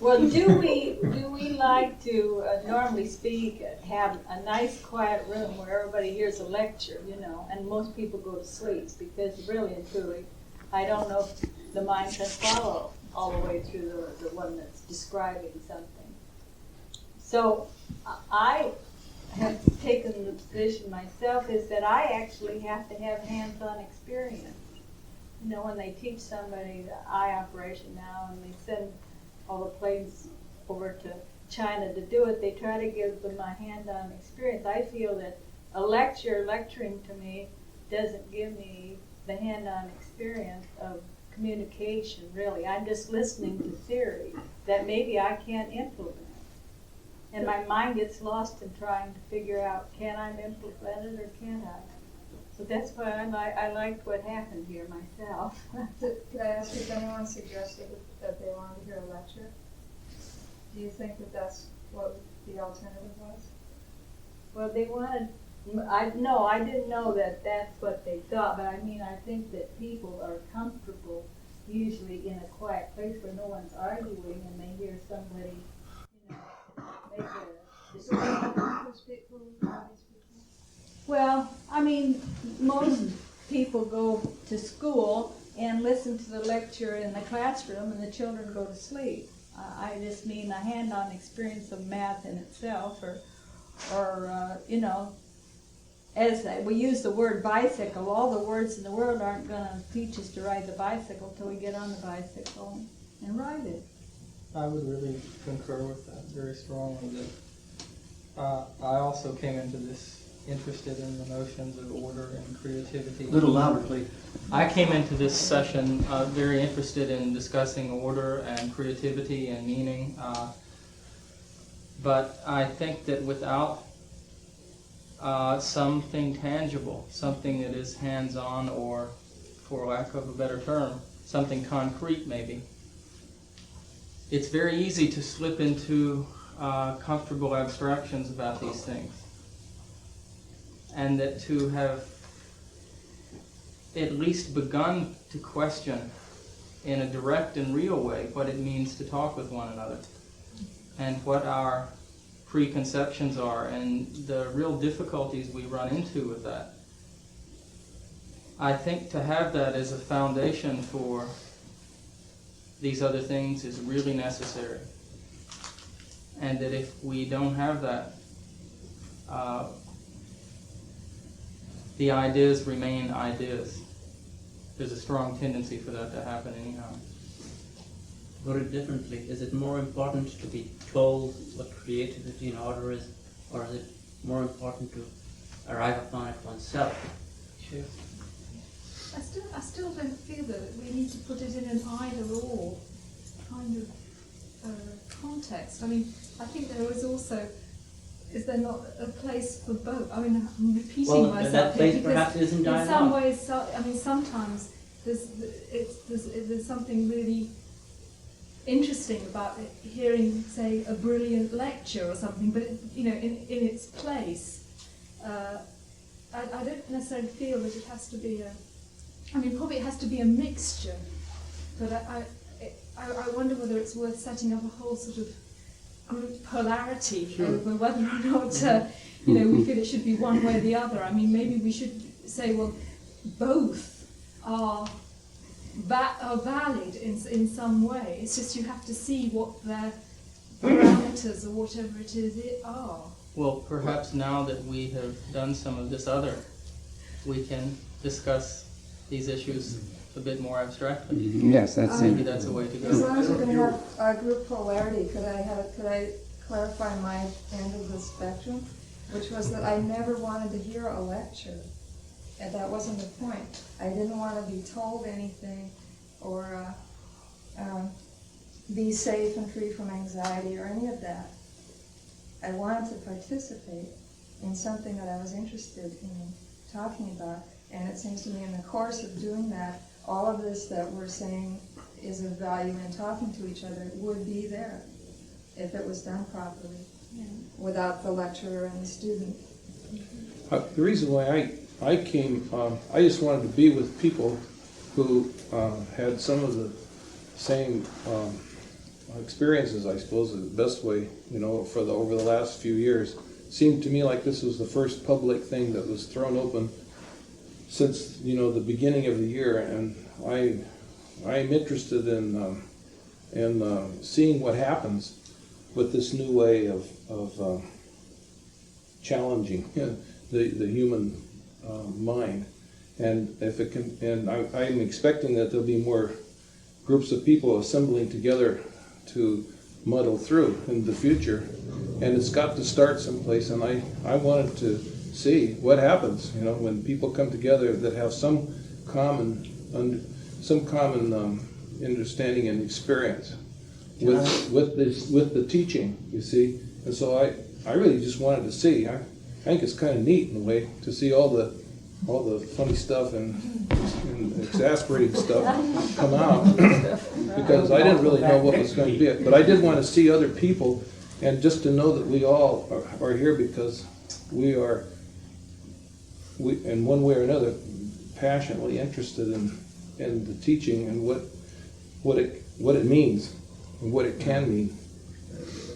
Speaker 9: Well, do we like to normally speak, have a nice quiet room where everybody hears a lecture, you know, and most people go to sleep because really and truly, I don't know if the mind can follow all the way through the one that's describing something. So I have taken the position myself is that I actually have to have hands-on experience. You know, when they teach somebody the eye operation now and they send all the planes over to China to do it, they try to give them a hand-on experience. I feel that a lecturing to me doesn't give me the hand-on experience of communication, really. I'm just listening to theory that maybe I can't implement. And my mind gets lost in trying to figure out, can I implement it or can't I? So that's why I liked what happened here myself.
Speaker 13: Could I ask if anyone suggested that they wanted to hear a lecture? Do you think that that's what the alternative was?
Speaker 9: Well, they wanted, I didn't know that that's what they thought, but I mean, I think that people are comfortable usually in a quiet place where no one's arguing and they hear somebody, you know, make a discussion. Well, I mean, most people go to school and listen to the lecture in the classroom and the children go to sleep. I just mean a hand-on experience of math in itself, or you know, as we use the word bicycle, all the words in the world aren't going to teach us to ride the bicycle till we get on the bicycle and ride it.
Speaker 17: I would really concur with that very strongly. That I also came into this interested in the notions of order and creativity.
Speaker 19: A little louder, please.
Speaker 17: I came into this session very interested in discussing order and creativity and meaning, but I think that without something tangible, something that is hands-on, or, for lack of a better term, something concrete maybe, it's very easy to slip into comfortable abstractions about these things. And that to have at least begun to question in a direct and real way what it means to talk with one another, and what our preconceptions are, and the real difficulties we run into with that. I think to have that as a foundation for these other things is really necessary. And that if we don't have that, the ideas remain ideas. There's a strong tendency for that to happen anyhow.
Speaker 20: Put it differently, is it more important to be told what creativity and order is, or is it more important to arrive upon it oneself?
Speaker 17: Sure.
Speaker 15: I still don't feel that we need to put it in an either-or kind of context. I mean, I think there is also, is there not a place for both? I mean, I'm repeating myself
Speaker 20: that place
Speaker 15: here
Speaker 20: perhaps
Speaker 15: because
Speaker 20: isn't
Speaker 15: in some ways, I mean, sometimes there's something really interesting about hearing, say, a brilliant lecture or something, but you know, in its place. I don't necessarily feel that it has to be I mean, probably it has to be a mixture, but I wonder whether it's worth setting up a whole sort of group polarity over whether or not you know, we feel it should be one way or the other. I mean, maybe we should say, well, both are valid in some way. It's just you have to see what their parameters or whatever it is are.
Speaker 17: Well, perhaps now that we have done some of this other, we can discuss these issues a bit more abstractly.
Speaker 1: Yes, that's it.
Speaker 17: Maybe that's a way to go.
Speaker 13: As long as we're going to have group polarity, could I clarify my end of the spectrum, which was that I never wanted to hear a lecture, and that wasn't the point. I didn't want to be told anything, or be safe and free from anxiety or any of that. I wanted to participate in something that I was interested in talking about. And it seems to me in the course of doing that, all of this that we're saying is of value in talking to each other would be there if it was done properly, without the lecturer and the student.
Speaker 21: The reason why I came, I just wanted to be with people who had some of the same experiences, I suppose, is the best way, you know, over the last few years. It seemed to me like this was the first public thing that was thrown open since, you know, the beginning of the year, and I'm interested in seeing what happens with this new way of challenging the human mind, and if it can, and I'm expecting that there'll be more groups of people assembling together to muddle through in the future, and it's got to start someplace, and I wanted to see what happens, you know, when people come together that have some common understanding and experience with the teaching, you see. And so I really just wanted to see. I think it's kind of neat in a way to see all the funny stuff and exasperating stuff come out because I didn't really know what was going to be it. But I did want to see other people, and just to know that we all are here because we in one way or another passionately interested in the teaching and what it means and what it can mean.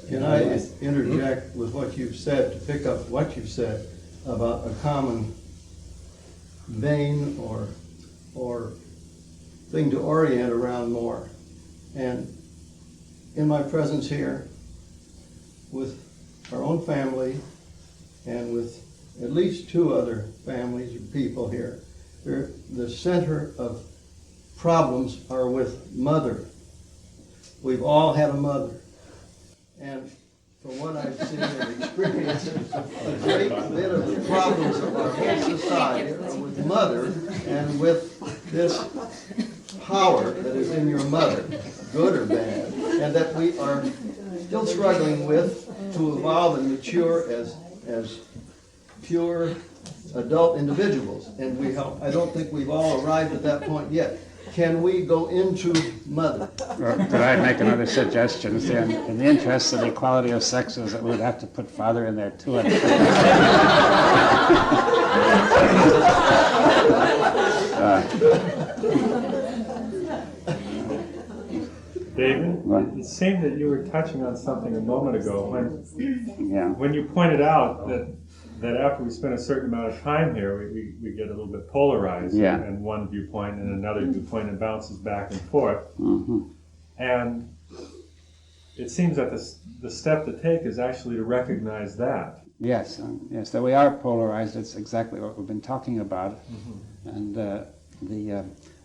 Speaker 19: Can I interject with what you've said, to pick up what you've said about a common vein or thing to orient around more? And in my presence here with our own family and with at least two other families or people here, the center of problems are with mother. we've all had a mother. And from what I've seen and experienced, a great bit of the problems of our whole society are with mother and with this power that is in your mother, good or bad, and that we are still struggling with to evolve and mature as pure adult individuals. And I don't think we've all arrived at that point yet. Can we go into mother?
Speaker 1: Well, could I make another suggestion? See, in the interest of the equality of sexes, that we would have to put father in there too.
Speaker 2: David, it seemed that you were touching on something a moment ago when you pointed out that after we spend a certain amount of time here, we get a little bit polarized in one viewpoint and another viewpoint, and bounces back and forth.
Speaker 1: Mm-hmm.
Speaker 2: And it seems that the step to take is actually to recognize that.
Speaker 1: Yes, yes, that we are polarized. It's exactly what we've been talking about.
Speaker 2: Mm-hmm.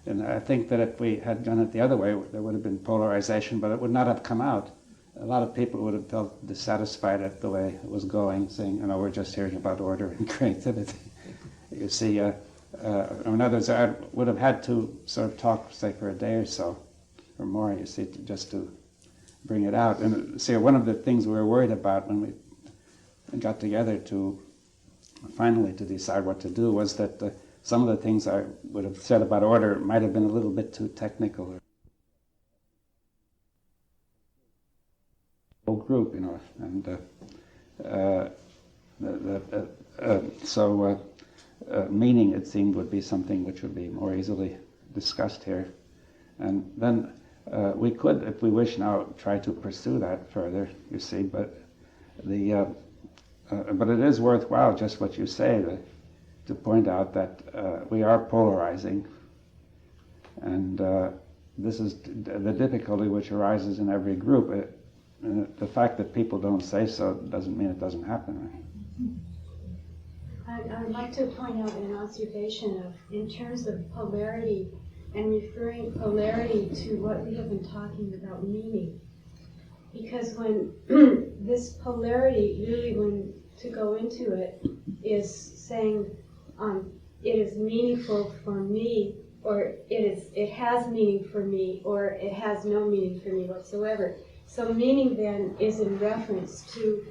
Speaker 1: And I think that if we had done it the other way, there would have been polarization, but it would not have come out. A lot of people would have felt dissatisfied at the way it was going, saying, we're just hearing about order and creativity. You see, in other words, I would have had to sort of talk, say, for a day or so, or more, you see, just to bring it out. And see, one of the things we were worried about when we got together finally to decide what to do was that some of the things I would have said about order might have been a little bit too technical. Whole group, and meaning, it seemed, would be something which would be more easily discussed here. And then we could, if we wish now, try to pursue that further, you see, but it is worthwhile, just what you say, to point out that we are polarizing, and this is the difficulty which arises in every group. And the fact that people don't say so doesn't mean it doesn't happen.
Speaker 3: I'd like to point out an observation of, in terms of polarity, and referring polarity to what we have been talking about, meaning. Because when this polarity, really, when to go into it, is saying it is meaningful for me, or it has meaning for me, or it has no meaning for me whatsoever. So meaning then is in reference to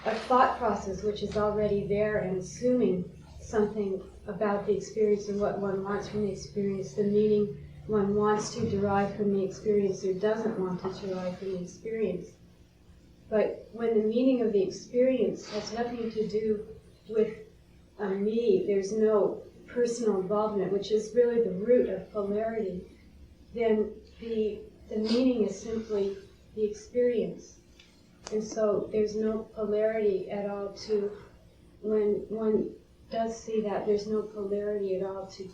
Speaker 3: a thought process which is already there and assuming something about the experience and what one wants from the experience, the meaning one wants to derive from the experience or doesn't want to derive from the experience. But when the meaning of the experience has nothing to do with me, there's no personal involvement, which is really the root of polarity, then the meaning is simply the experience. And so there's no polarity at all to, when one does see that, there's no polarity at all to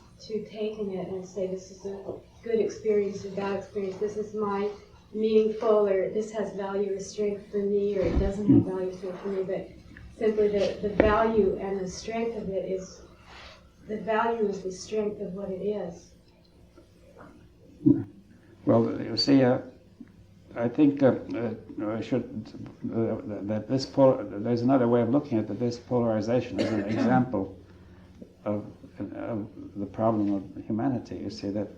Speaker 3: taking it and say this is a good experience or bad experience, this is my meaningful, or this has value or strength for me, or it doesn't have value or strength for me, but simply the value and the strength of it is, the value is the strength of what it is.
Speaker 1: Well, you see, I think I should, that there's another way of looking at it, that this polarization is an example of the problem of humanity. You see that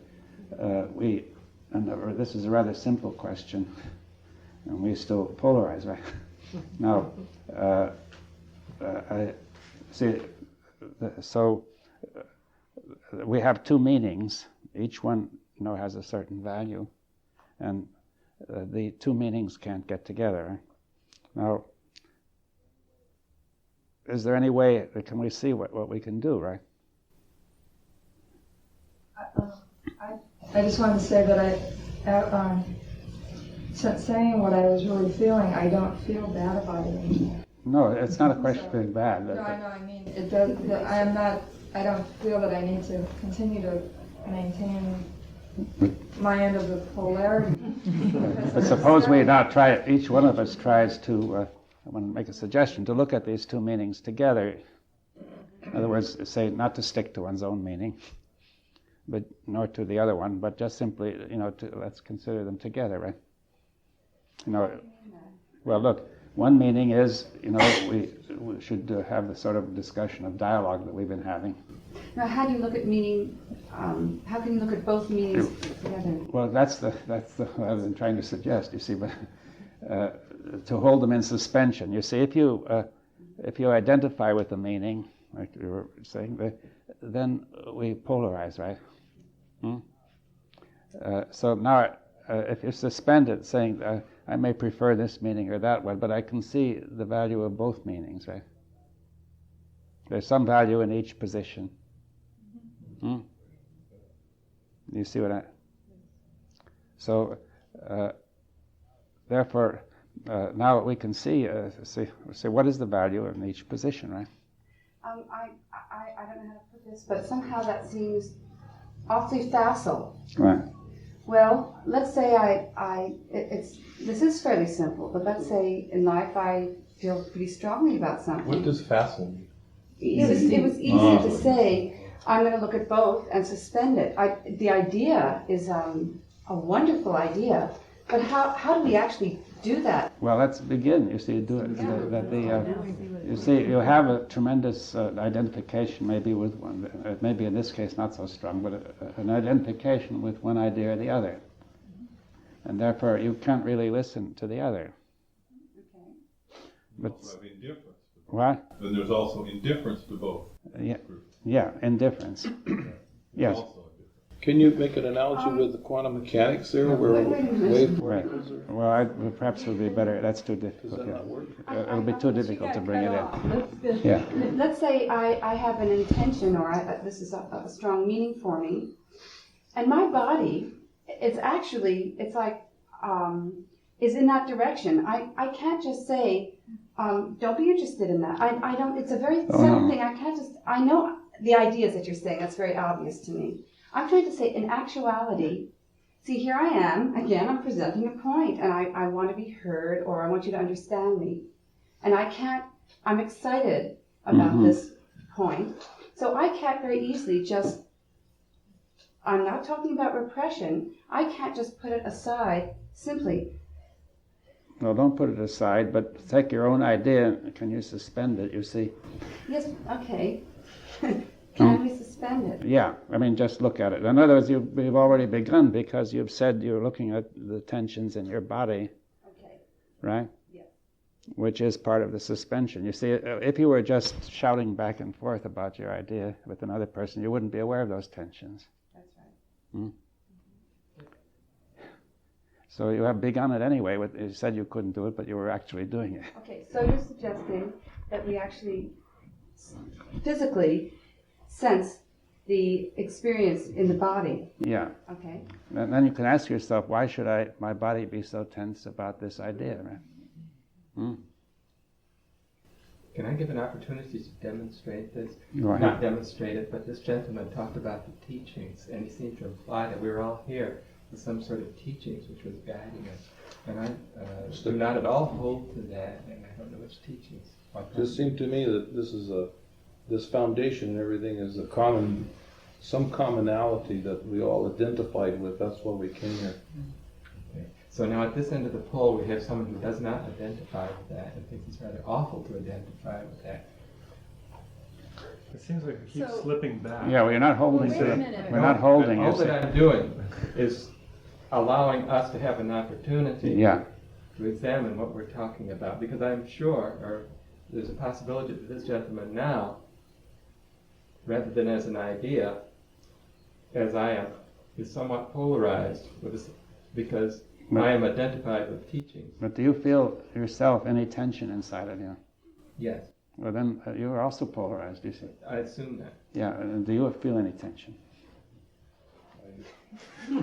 Speaker 1: this is a rather simple question, and we still polarize, right? Now, I see, so we have two meanings. Each one, has a certain value, and the two meanings can't get together. Right? Now, is there any way, can we see what we can do, right?
Speaker 13: I just wanted to say that since saying what I was really feeling, I don't feel bad about it anymore.
Speaker 1: No, it's not a question of being bad.
Speaker 13: No, I know, I mean, it does, I don't feel that I need to continue to maintain my end of the polarity.
Speaker 1: But suppose we now try, each one of us tries to, I want to make a suggestion, to look at these two meanings together. In other words, say not to stick to one's own meaning, but nor to the other one, but just simply, let's consider them together, right? You know, well, look, one meaning is, you know, we should have the sort of discussion of dialogue that we've been having.
Speaker 4: Now, how do you look at meaning? How can you look at both meanings together?
Speaker 1: Well, that's what I've been trying to suggest. You see, but to hold them in suspension. You see, if you identify with the meaning, like you were saying, then we polarize, right? So now, if you suspend it, saying I may prefer this meaning or that one, but I can see the value of both meanings, right? There's some value in each position. You see what I... So, therefore, now we can see what is the value in each position, right?
Speaker 4: I don't know how to put this, but somehow that seems awfully facile.
Speaker 1: Right.
Speaker 4: Well, let's say this is fairly simple, but let's say in life I feel pretty strongly about something.
Speaker 16: What does facile mean?
Speaker 4: It was easy to say, I'm going to look at both and suspend it. The idea is a wonderful idea, but how do we actually do that?
Speaker 1: Well, let's begin. You see, do it. You see, you have a tremendous identification, maybe with one. Maybe in this case not so strong, but an identification with one idea or the other, and therefore you can't really listen to the other.
Speaker 16: Okay.
Speaker 1: But
Speaker 16: also have indifference.
Speaker 1: What?
Speaker 16: Then there's also indifference to both.
Speaker 1: Yeah, indifference. Yes.
Speaker 21: Can you make an analogy with the quantum mechanics there, where wave particles are?
Speaker 1: Well, perhaps would be better. That's too difficult. It'll be too difficult to bring it in. Yeah.
Speaker 4: Let's say I have an intention, or this is a strong meaning for me, and my body, is in that direction. I can't just say, don't be interested in that. I don't. It's a very subtle thing. I can't just. I know the ideas that you're saying. That's very obvious to me. I'm trying to say, in actuality, see, here I am, again, I'm presenting a point, and I want to be heard, or I want you to understand me. And I'm excited about this point, so I can't very easily I'm not talking about repression, I can't just put it aside simply.
Speaker 1: No, don't put it aside, but take your own idea, can you suspend it, you see?
Speaker 4: Yes, okay. Can we suspend it?
Speaker 1: Yeah, I mean, just look at it. In other words, we've already begun because you've said you're looking at the tensions in your body, right?
Speaker 4: Yes.
Speaker 1: Which is part of the suspension. You see, if you were just shouting back and forth about your idea with another person, you wouldn't be aware of those tensions.
Speaker 4: That's right.
Speaker 1: So you have begun it anyway. You said you couldn't do it, but you were actually doing it.
Speaker 4: Okay, so you're suggesting that we actually physically sense the experience in the body.
Speaker 1: Yeah.
Speaker 4: Okay.
Speaker 1: And then you can ask yourself, why should my body be so tense about this idea, right?
Speaker 8: Can I give an opportunity to demonstrate this?
Speaker 1: Go ahead.
Speaker 8: Not demonstrate it, but this gentleman talked about the teachings, and he seemed to imply that we were all here with some sort of teachings which was guiding us. And I do not at all hold to that, and I don't know which teachings.
Speaker 21: It just seemed to me that this foundation and everything is some commonality that we all identified with. That's why we came here.
Speaker 8: Okay. So now at this end of the pole, we have someone who does not identify with that and thinks it's rather awful to identify with that.
Speaker 2: It seems like we keep slipping back.
Speaker 1: Yeah, we're not holding to it. We're not holding it.
Speaker 8: All that I'm doing is allowing us to have an opportunity to examine what we're talking about, because I'm sure, or there's a possibility that this gentleman now, rather than as an idea, as I am, is somewhat polarized with this, because I am identified with teachings.
Speaker 1: But do you feel yourself any tension inside of you?
Speaker 8: Yes.
Speaker 1: Well, then you are also polarized, you see.
Speaker 8: I assume that.
Speaker 1: Yeah, and do you feel any tension? Or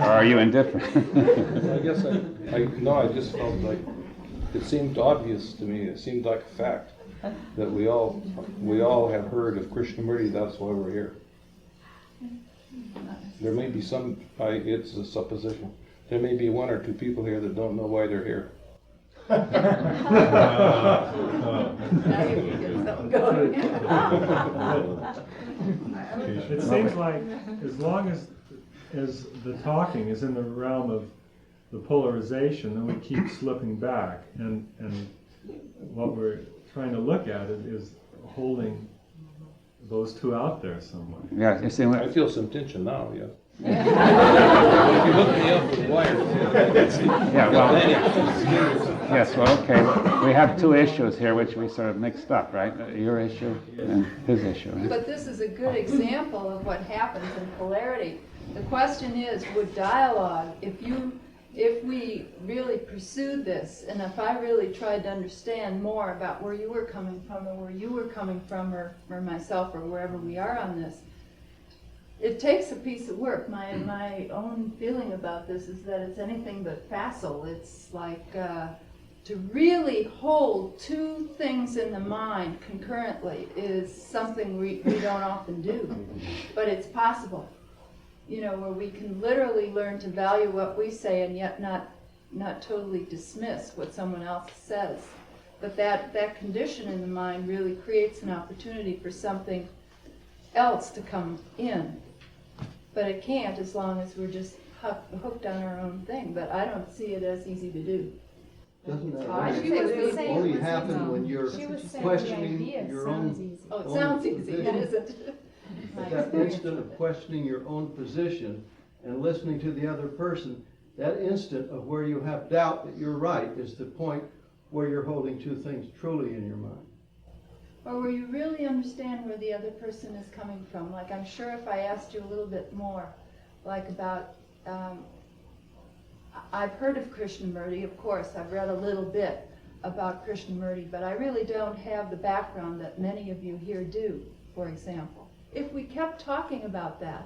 Speaker 1: are you indifferent?
Speaker 21: I guess I just felt like it seemed obvious to me. It seemed like a fact that we all have heard of Krishnamurti. That's why we're here. There may be it's a supposition. There may be one or two people here that don't know why they're here.
Speaker 2: It seems like as long as the talking is in the realm of the polarization, then we keep slipping back. And what we're trying to look at is holding those two out there somewhere.
Speaker 1: Yeah, you see,
Speaker 21: I feel some tension now, yeah. If you hook me up with wires.
Speaker 1: Yeah, well, yes, well, okay. We have two issues here which we sort of mixed up, right? Your issue and his issue. Right?
Speaker 11: But this is a good example of what happens in polarity. The question is, would dialogue, if we really pursued this, and if I really tried to understand more about where you were coming from and where you were coming from, or myself, or wherever we are on this, it takes a piece of work. My own feeling about this is that it's anything but facile. It's like to really hold two things in the mind concurrently is something we don't often do, but it's possible. You know, where we can literally learn to value what we say and yet not totally dismiss what someone else says. But that condition in the mind really creates an opportunity for something else to come in. But it can't as long as we're just hooked on our own thing. But I don't see it as easy to do.
Speaker 19: Doesn't that
Speaker 11: only
Speaker 19: happen when you're questioning your own?
Speaker 11: Oh, it sounds easy. It isn't.
Speaker 19: But that instant of questioning your own position and listening to the other person, that instant of where you have doubt that you're right is the point where you're holding two things truly in your mind.
Speaker 11: Or where you really understand where the other person is coming from. Like, I'm sure if I asked you a little bit more, like about, I've heard of Krishnamurti, of course, I've read a little bit about Krishnamurti, but I really don't have the background that many of you here do, for example. If we kept talking about that,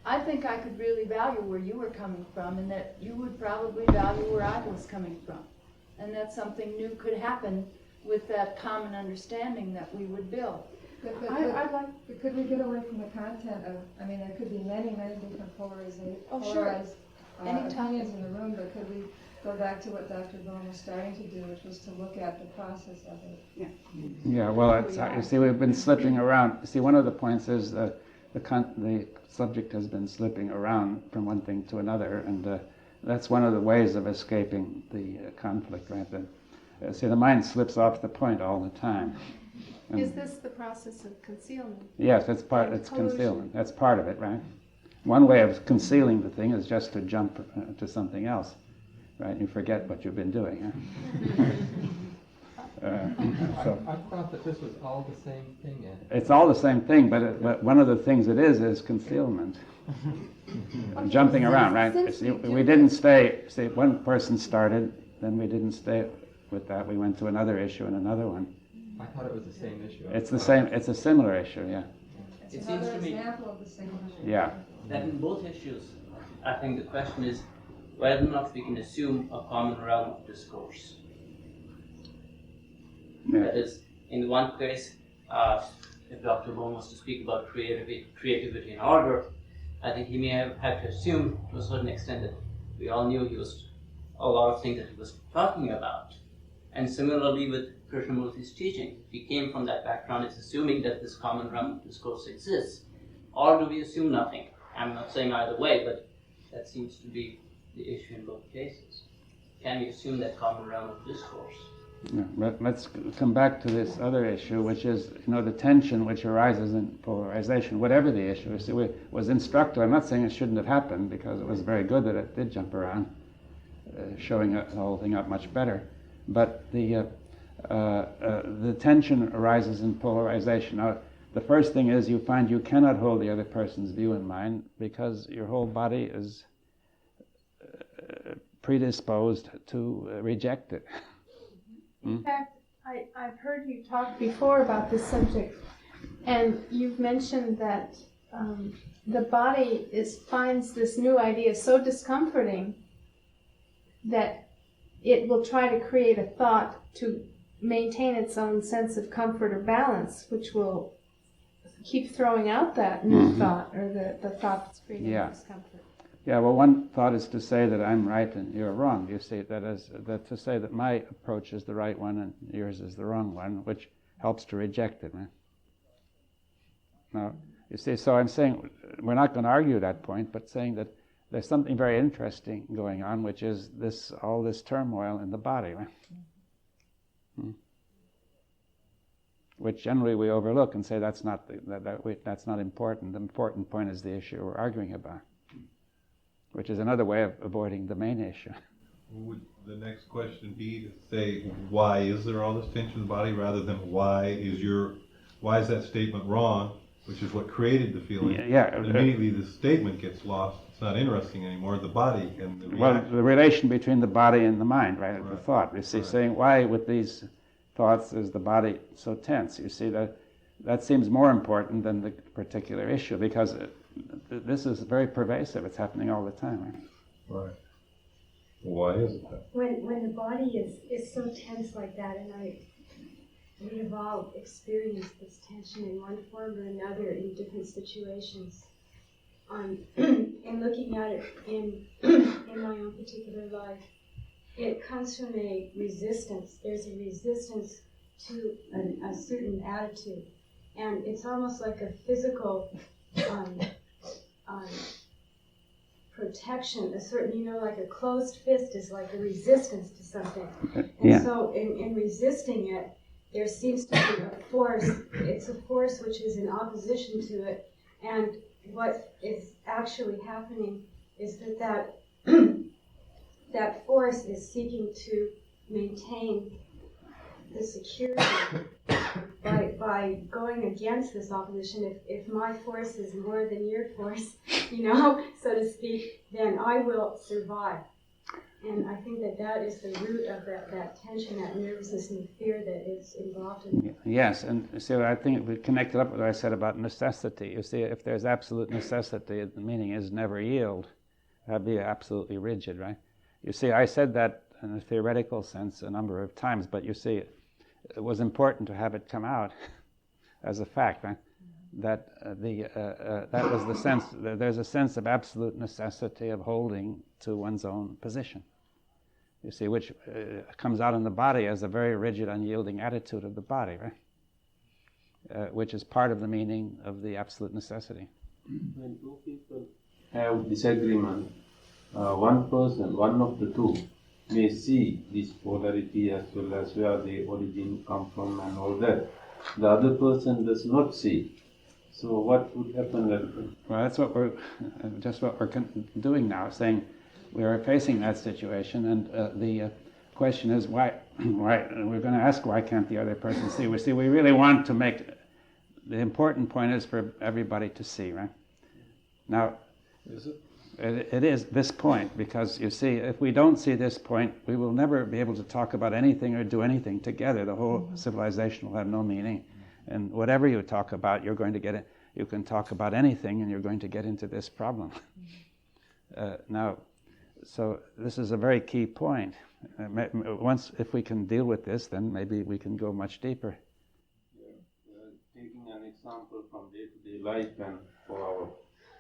Speaker 11: I think I could really value where you were coming from, and that you would probably value where I was coming from. And that something new could happen with that common understanding that we would build.
Speaker 13: But could we get away from the content of, I mean, there could be many different polarized opinions in the room, but could we go back to what Dr. Bohm was starting to do, which was to look at the process of it?
Speaker 1: Yeah, well, you see, we've been slipping around. See, one of the points is that the subject has been slipping around from one thing to another, and that's one of the ways of escaping the conflict, right? See, the mind slips off the point all the time. And
Speaker 3: is this the process of concealment?
Speaker 1: yes, it's concealment. That's part of it, right? One way of concealing the thing is just to jump to something else, right? You forget what you've been doing. Huh?
Speaker 8: I thought that this was all the same thing.
Speaker 1: It's all the same thing, but one of the things it is concealment. Jumping around, right? We didn't stay. See, one person started, then we didn't stay with that. We went to another issue and another one.
Speaker 8: I thought it was the same issue.
Speaker 1: It's the same. It's a similar issue, yeah.
Speaker 13: It seems to me of the same issue.
Speaker 1: Yeah.
Speaker 20: That in both issues, I think the question is whether or not we can assume a common realm of discourse.
Speaker 1: Yeah.
Speaker 20: That is, in one case, if Dr. Bohm was to speak about creativity and order, I think he may have had to assume to a certain extent that we all knew he was a lot of things that he was talking about. And similarly with Krishnamurti's teaching, if he came from that background, it's assuming that this common realm of discourse exists. Or do we assume nothing? I'm not saying either way, but that seems to be the issue in both cases. Can we assume that common realm of discourse?
Speaker 1: Yeah, but let's come back to this other issue, which is, the tension which arises in polarization, whatever the issue is. It was instructive. I'm not saying it shouldn't have happened, because it was very good that it did jump around, showing the whole thing up much better. But the tension arises in polarization. Now, the first thing is you find you cannot hold the other person's view in mind because your whole body is predisposed to reject it.
Speaker 3: In fact, I've heard you talk before about this subject, and you've mentioned that the body finds this new idea so discomforting that it will try to create a thought to maintain its own sense of comfort or balance, which will keep throwing out that new thought, or the thought that's creating discomfort.
Speaker 1: Yeah, well, one thought is to say that I'm right and you're wrong. You see, that to say that my approach is the right one and yours is the wrong one, which helps to reject it. Right? Now, you see, so I'm saying we're not going to argue that point, but saying that there's something very interesting going on, which is all this turmoil in the body, right? Which generally we overlook and say that's not that's not important. The important point is the issue we're arguing about, which is another way of avoiding the main issue.
Speaker 16: Would the next question be to say, why is there all this tension in the body, rather than why is that statement wrong, which is what created the feeling?
Speaker 1: Yeah.
Speaker 16: And immediately the statement gets lost. It's not interesting anymore. The body and the reaction.
Speaker 1: Well, the relation between the body and the mind, right? The thought. You see, saying why with these thoughts is the body so tense? You see, that seems more important than the particular issue, because this is very pervasive. It's happening all the time, right?
Speaker 16: Right. Why is it that?
Speaker 3: When the body is so tense like that, and we have all experienced this tension in one form or another in different situations. In looking at it in my own particular life, it comes from a resistance. There's a resistance to a certain attitude, and it's almost like a physical protection. A certain, like a closed fist is like a resistance to something, and so in resisting it, there seems to be a force. It's a force which is in opposition to it, and what is actually happening is that that force is seeking to maintain the security by going against this opposition. If my force is more than your force, so to speak, then I will survive. And I think that is the root of that tension, that nervousness and fear that is involved in it.
Speaker 1: Yes, and so I think we connected up with what I said about necessity. You see, if there's absolute necessity, the meaning is never yield. That'd be absolutely rigid, right? You see, I said that in a theoretical sense a number of times, but you see, it was important to have it come out as a fact, right? That that was the sense. There's a sense of absolute necessity of holding to one's own position. You see, which comes out in the body as a very rigid, unyielding attitude of the body, right? Which is part of the meaning of the absolute necessity.
Speaker 10: When two people have disagreement, one of the two may see this polarity as well as where the origin come from and all that. The other person does not see. So what would happen then?
Speaker 1: Well, that's what we're doing now, saying we are facing that situation, and the question is why. We're going to ask why can't the other person see? We really want to make the important point is for everybody to see, right? Now,
Speaker 16: is it?
Speaker 1: It is this point, because you see, if we don't see this point, we will never be able to talk about anything or do anything together. The whole civilization will have no meaning. And whatever you talk about, you're going to get it. You can talk about anything, and you're going to get into this problem. Now, so this is a very key point. If we can deal with this, then maybe we can go much deeper.
Speaker 10: Taking an example from day-to-day life and for our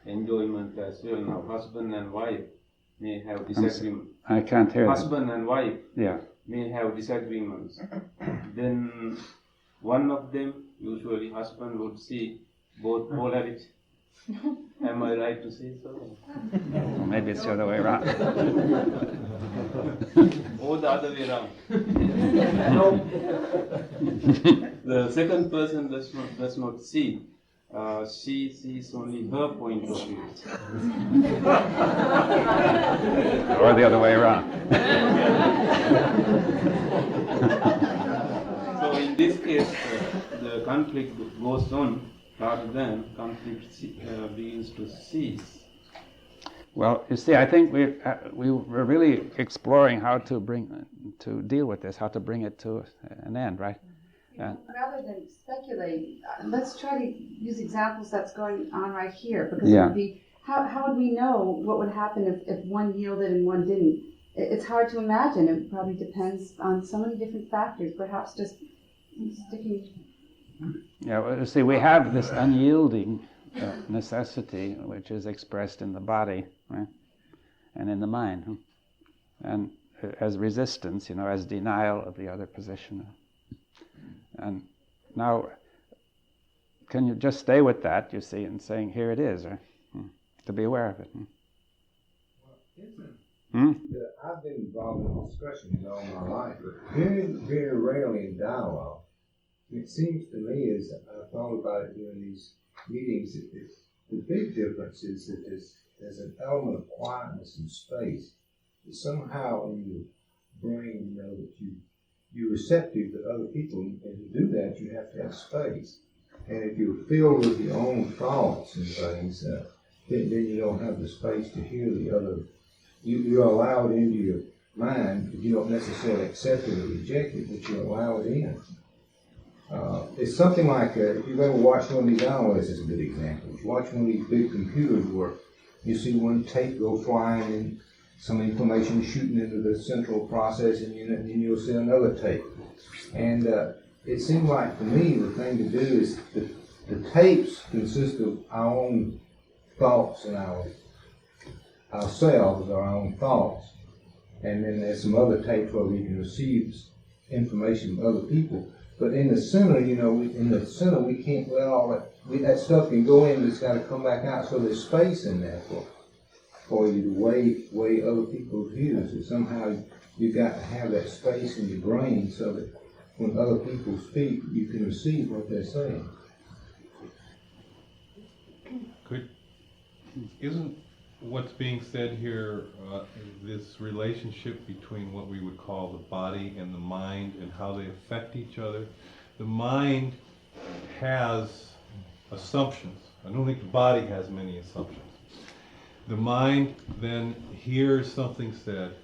Speaker 10: enjoyment as well. Now, husband and wife may have disagreements.
Speaker 1: I can't hear
Speaker 10: Husband and wife
Speaker 1: Yeah.
Speaker 10: may have disagreements. Then one of them, usually husband, would see both polarity. Am I right to say so?
Speaker 1: Well, maybe it's the other way around.
Speaker 10: Or the other way around. The second person does not see. She sees only her point of view.
Speaker 1: Or the other way around.
Speaker 10: So in this case, the conflict goes on rather than conflict begins to cease.
Speaker 1: Well, you see, I think we were really exploring how to deal with this, how to bring it to an end, right?
Speaker 4: Rather than speculate, let's try to use examples that's going on right here, because
Speaker 1: Yeah.
Speaker 4: it would be, how would we know what would happen if one yielded and one didn't? It's hard to imagine. It probably depends on so many different factors. Perhaps just sticking.
Speaker 1: Yeah, well, you see, we have this unyielding necessity, which is expressed in the body, right, and in the mind, and as resistance, as denial of the other position. And now, can you just stay with that, you see, and saying, here it is, right? To be aware of it.
Speaker 6: I've been involved in discussions all my life, but very rarely in dialogue. It seems to me, as I thought about it during these meetings, the big difference is that there's an element of quietness and space. That somehow in your brain, you know, that you're receptive to other people, and to do that, you have to have space. And if you're filled with your own thoughts and things, then you don't have the space to hear the other. You allow it into your mind, but you don't necessarily accept it or reject it, but you allow it in. It's something like, if you've ever watched one of these, I don't know, this is a good example. If you watch one of these big computers work, you see one tape go flying and some information shooting into the central processing unit, and then you'll see another tape. And it seems like, to me, the thing to do is the tapes consist of our own thoughts and ourselves, our own thoughts. And then there's some other tapes where we can receive information from other people. But in the center, you know, we can't let all that stuff can go in, but it's got to come back out. So there's space in there for you to weigh other people's views. And somehow you've got to have that space in your brain so that when other people speak, you can receive what they're saying.
Speaker 16: Isn't what's being said here this relationship between what we would call the body and the mind and how they affect each other? The mind has assumptions. I don't think the body has many assumptions. The mind then hears something said.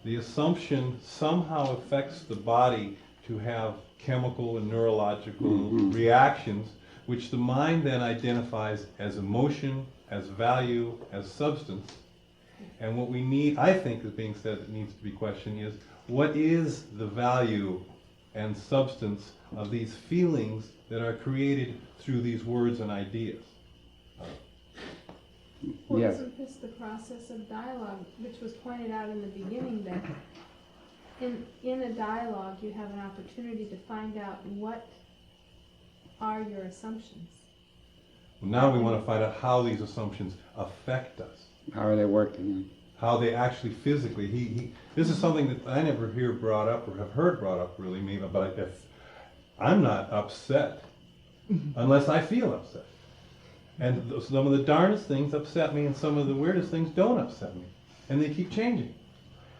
Speaker 16: The assumption somehow affects the body to have chemical and neurological reactions, which the mind then identifies as emotion, as value, as substance. And what we need, I think, is being said that needs to be questioned is, what is the value and substance of these feelings that are created through these words and ideas?
Speaker 15: Well, isn't this the process of dialogue, which was pointed out in the beginning, that in a dialogue you have an opportunity to find out what are your assumptions.
Speaker 16: Well, now we want to find out how these assumptions affect us.
Speaker 1: How are they working?
Speaker 16: How they actually physically, this is something that I never hear brought up or have heard brought up really, maybe, but if I'm not upset unless I feel upset. And some of the darndest things upset me and some of the weirdest things don't upset me. And they keep changing.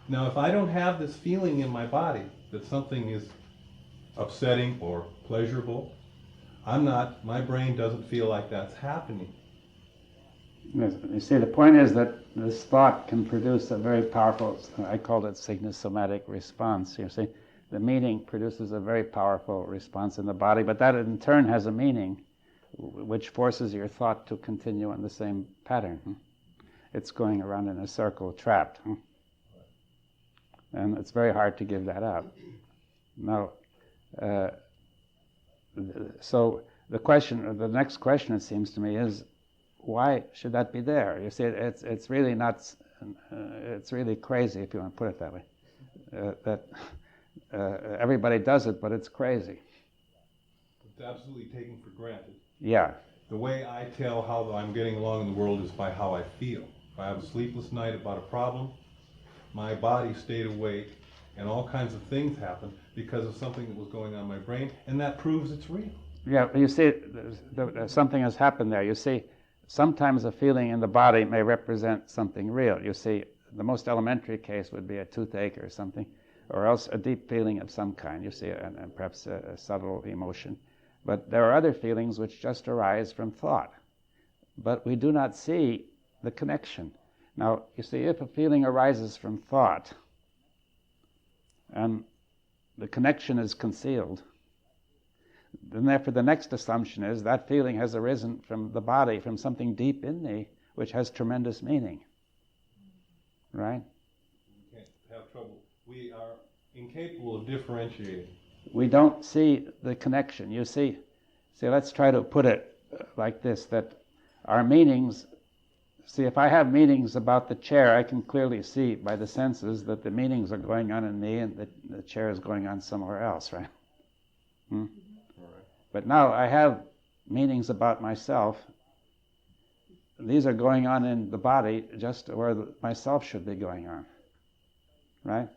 Speaker 16: Now, if I don't have this feeling in my body that something is upsetting or pleasurable, my brain doesn't feel like that's happening.
Speaker 1: You see, the point is that this thought can produce a very powerful, I call it signosomatic response. You see, the meaning produces a very powerful response in the body, but that in turn has a meaning which forces your thought to continue on the same pattern. It's going around in a circle, trapped. And it's very hard to give that up. Now, so the next question, it seems to me, is why should that be there? You see, it's really not, it's really crazy, if you want to put it that way. That everybody does it, but it's crazy.
Speaker 16: It's absolutely taken for granted.
Speaker 1: Yeah.
Speaker 16: The way I tell how I'm getting along in the world is by how I feel. If I have a sleepless night about a problem, my body stayed awake, and all kinds of things happened because of something that was going on in my brain, and that proves it's real.
Speaker 1: Yeah, you see, something has happened there. You see, sometimes a feeling in the body may represent something real. You see, the most elementary case would be a toothache or something, or else a deep feeling of some kind, you see, and perhaps a subtle emotion. But there are other feelings which just arise from thought. But we do not see the connection. Now, you see, if a feeling arises from thought, and the connection is concealed, then therefore the next assumption is that feeling has arisen from the body, from something deep in me, which has tremendous meaning. Right?
Speaker 16: We can't have trouble. We are incapable of differentiating.
Speaker 1: We don't see the connection. You see, let's try to put it like this, that our meanings, if I have meanings about the chair, I can clearly see by the senses that the meanings are going on in me and the chair is going on somewhere else, right? All right. But now I have meanings about myself, these are going on in the body just where myself should be going on, right?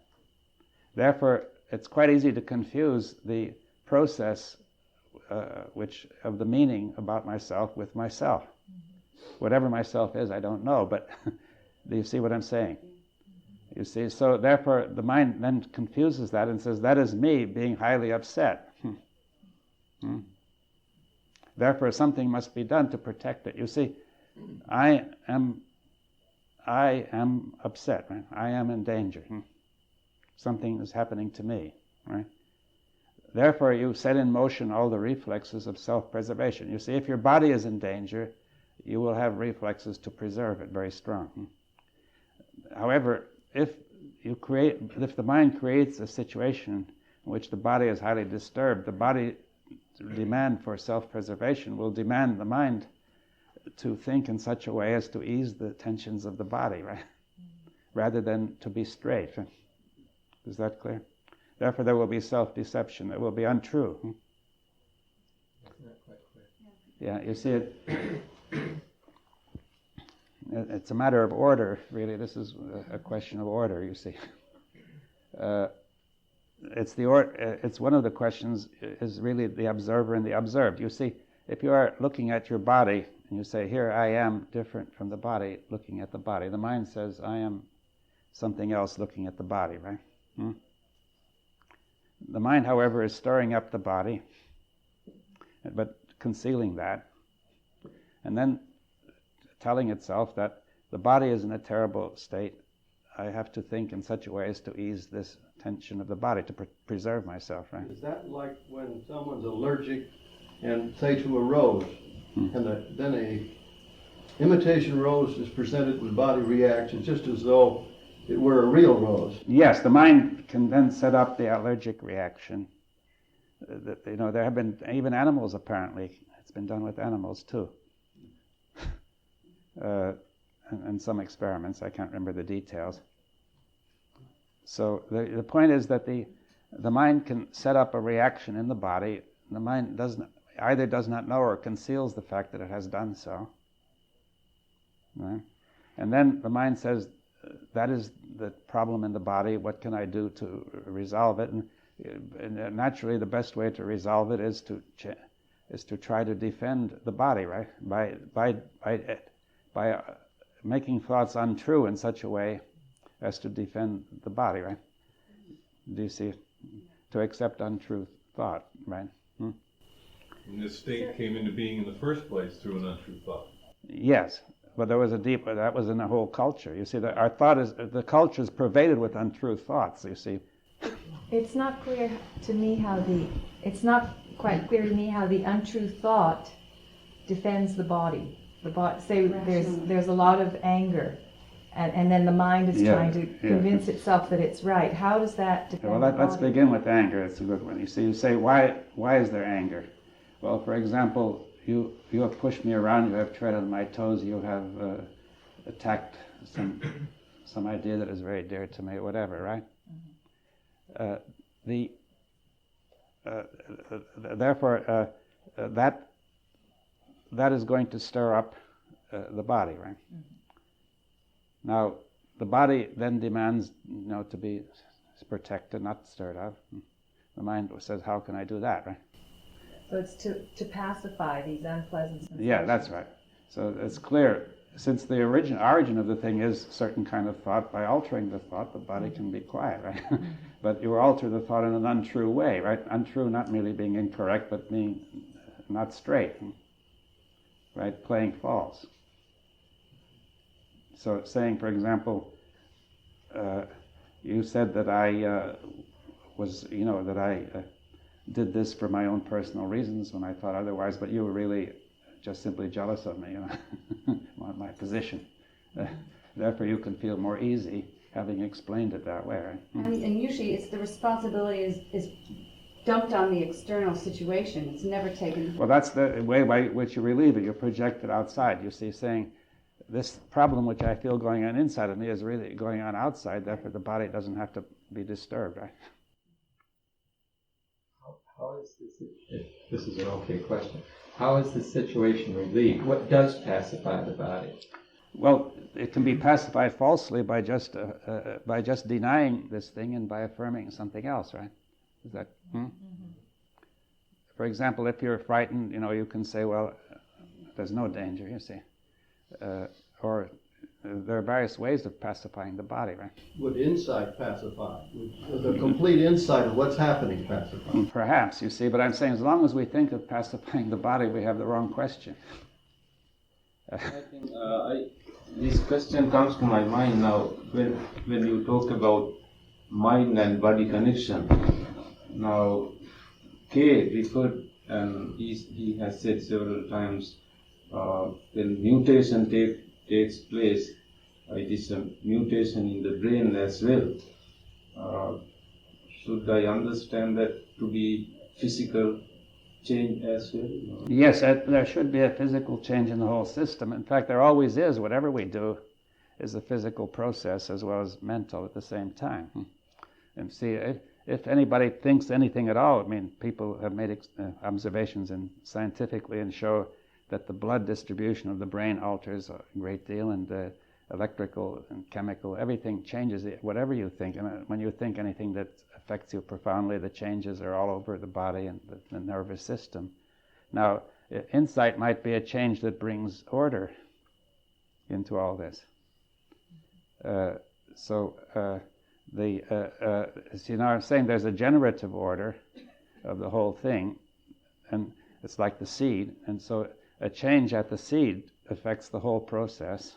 Speaker 1: Therefore, it's quite easy to confuse the process which of the meaning about myself with myself. Whatever myself is, I don't know, but do you see what I'm saying? You see, so therefore the mind then confuses that and says, that is me being highly upset. Therefore something must be done to protect it. You see, I am upset, right? I am in danger. Something is happening to me, right? Therefore you set in motion all the reflexes of self-preservation. You see, if your body is in danger, you will have reflexes to preserve it very strong. However, if the mind creates a situation in which the body is highly disturbed, the body demand for self-preservation will demand the mind to think in such a way as to ease the tensions of the body, right? Rather than to be straight. Is that clear? Therefore there will be self-deception. It will be untrue.
Speaker 8: That's not quite clear.
Speaker 1: Yeah, you see it. It's a matter of order, really. This is a question of order, you see. It's one of the questions is really the observer and the observed. You see, if you are looking at your body and you say, here I am different from the body, looking at the body, the mind says, I am something else looking at the body, right? The mind, however, is stirring up the body, but concealing that, and then telling itself that the body is in a terrible state. I have to think in such a way as to ease this tension of the body, to preserve myself, right?
Speaker 19: Is that like when someone's allergic and say to a rose, and then a imitation rose is presented with body reaction just as though it were a real rose?
Speaker 1: Yes, the mind can then set up the allergic reaction. There have been even animals, apparently. It's been done with animals too. And some experiments, I can't remember the details. So the point is that the mind can set up a reaction in the body. The mind either does not know or conceals the fact that it has done so. Right? And then the mind says, that is the problem in the body, what can I do to resolve it? And naturally the best way to resolve it is to try to defend the body, right? By making thoughts untrue in such a way as to defend the body, right? Do you see? To accept untrue thought, right?
Speaker 16: And this state came into being in the first place through an untrue thought.
Speaker 1: Yes, but there was that was in the whole culture. You see, our thought is, the culture is pervaded with untrue thoughts, you see.
Speaker 7: It's not clear to me it's not quite clear to me how the untrue thought defends the body. Say there's a lot of anger, and then the mind is trying to convince itself that it's right. How does that defend the body?
Speaker 1: Let's begin with anger. It's a good one. You say, why is there anger? Well, for example, you have pushed me around, you have tread on my toes, you have attacked some idea that is very dear to me, or whatever, right? Therefore, that is going to stir up the body, right? Now, the body then demands, to be protected, not stirred up. The mind says, how can I do that, right?
Speaker 7: So it's to pacify these unpleasant sensations.
Speaker 1: Yeah, that's right. So it's clear, since the origin of the thing is certain kind of thought, by altering the thought, the body can be quiet, right? But you alter the thought in an untrue way, right? Untrue, not merely being incorrect, but being not straight, right? Playing false. So saying, for example, you said that I did this for my own personal reasons when I thought otherwise, but you were really just simply jealous of me, my position. Therefore, you can feel more easy having explained it that way, right?
Speaker 4: And usually, it's the responsibility is dumped on the external situation. It's never taken.
Speaker 1: Well, that's the way by which you relieve it. You project it outside. You see, saying, this problem which I feel going on inside of me is really going on outside, therefore the body doesn't have to be disturbed, right?
Speaker 8: How is this, if this is an okay question, how is the situation relieved? What does pacify the body?
Speaker 1: Well, it can be pacified falsely by just denying this thing and by affirming something else, right? Is that? For example, if you're frightened, you can say, well, there's no danger, you see. Or there are various ways of pacifying the body, right?
Speaker 19: Would insight pacify? Would the complete insight of what's happening pacify?
Speaker 1: Perhaps, you see, but I'm saying as long as we think of pacifying the body, we have the wrong question.
Speaker 10: I think this question comes to my mind now when you talk about mind and body connection. Now, K referred, and he has said several times, when mutation takes place, it is a mutation in the brain as well. Should I understand that to be physical change as well?
Speaker 1: Yes, there should be a physical change in the whole system. In fact, there always is. Whatever we do is a physical process as well as mental at the same time. And see, if anybody thinks anything at all, people have made observations scientifically and show that the blood distribution of the brain alters a great deal, and the electrical and chemical, everything changes, whatever you think. And when you think anything that affects you profoundly, the changes are all over the body and the nervous system. Now, insight might be a change that brings order into all this. I'm saying there's a generative order of the whole thing, and it's like the seed, and so a change at the seed affects the whole process.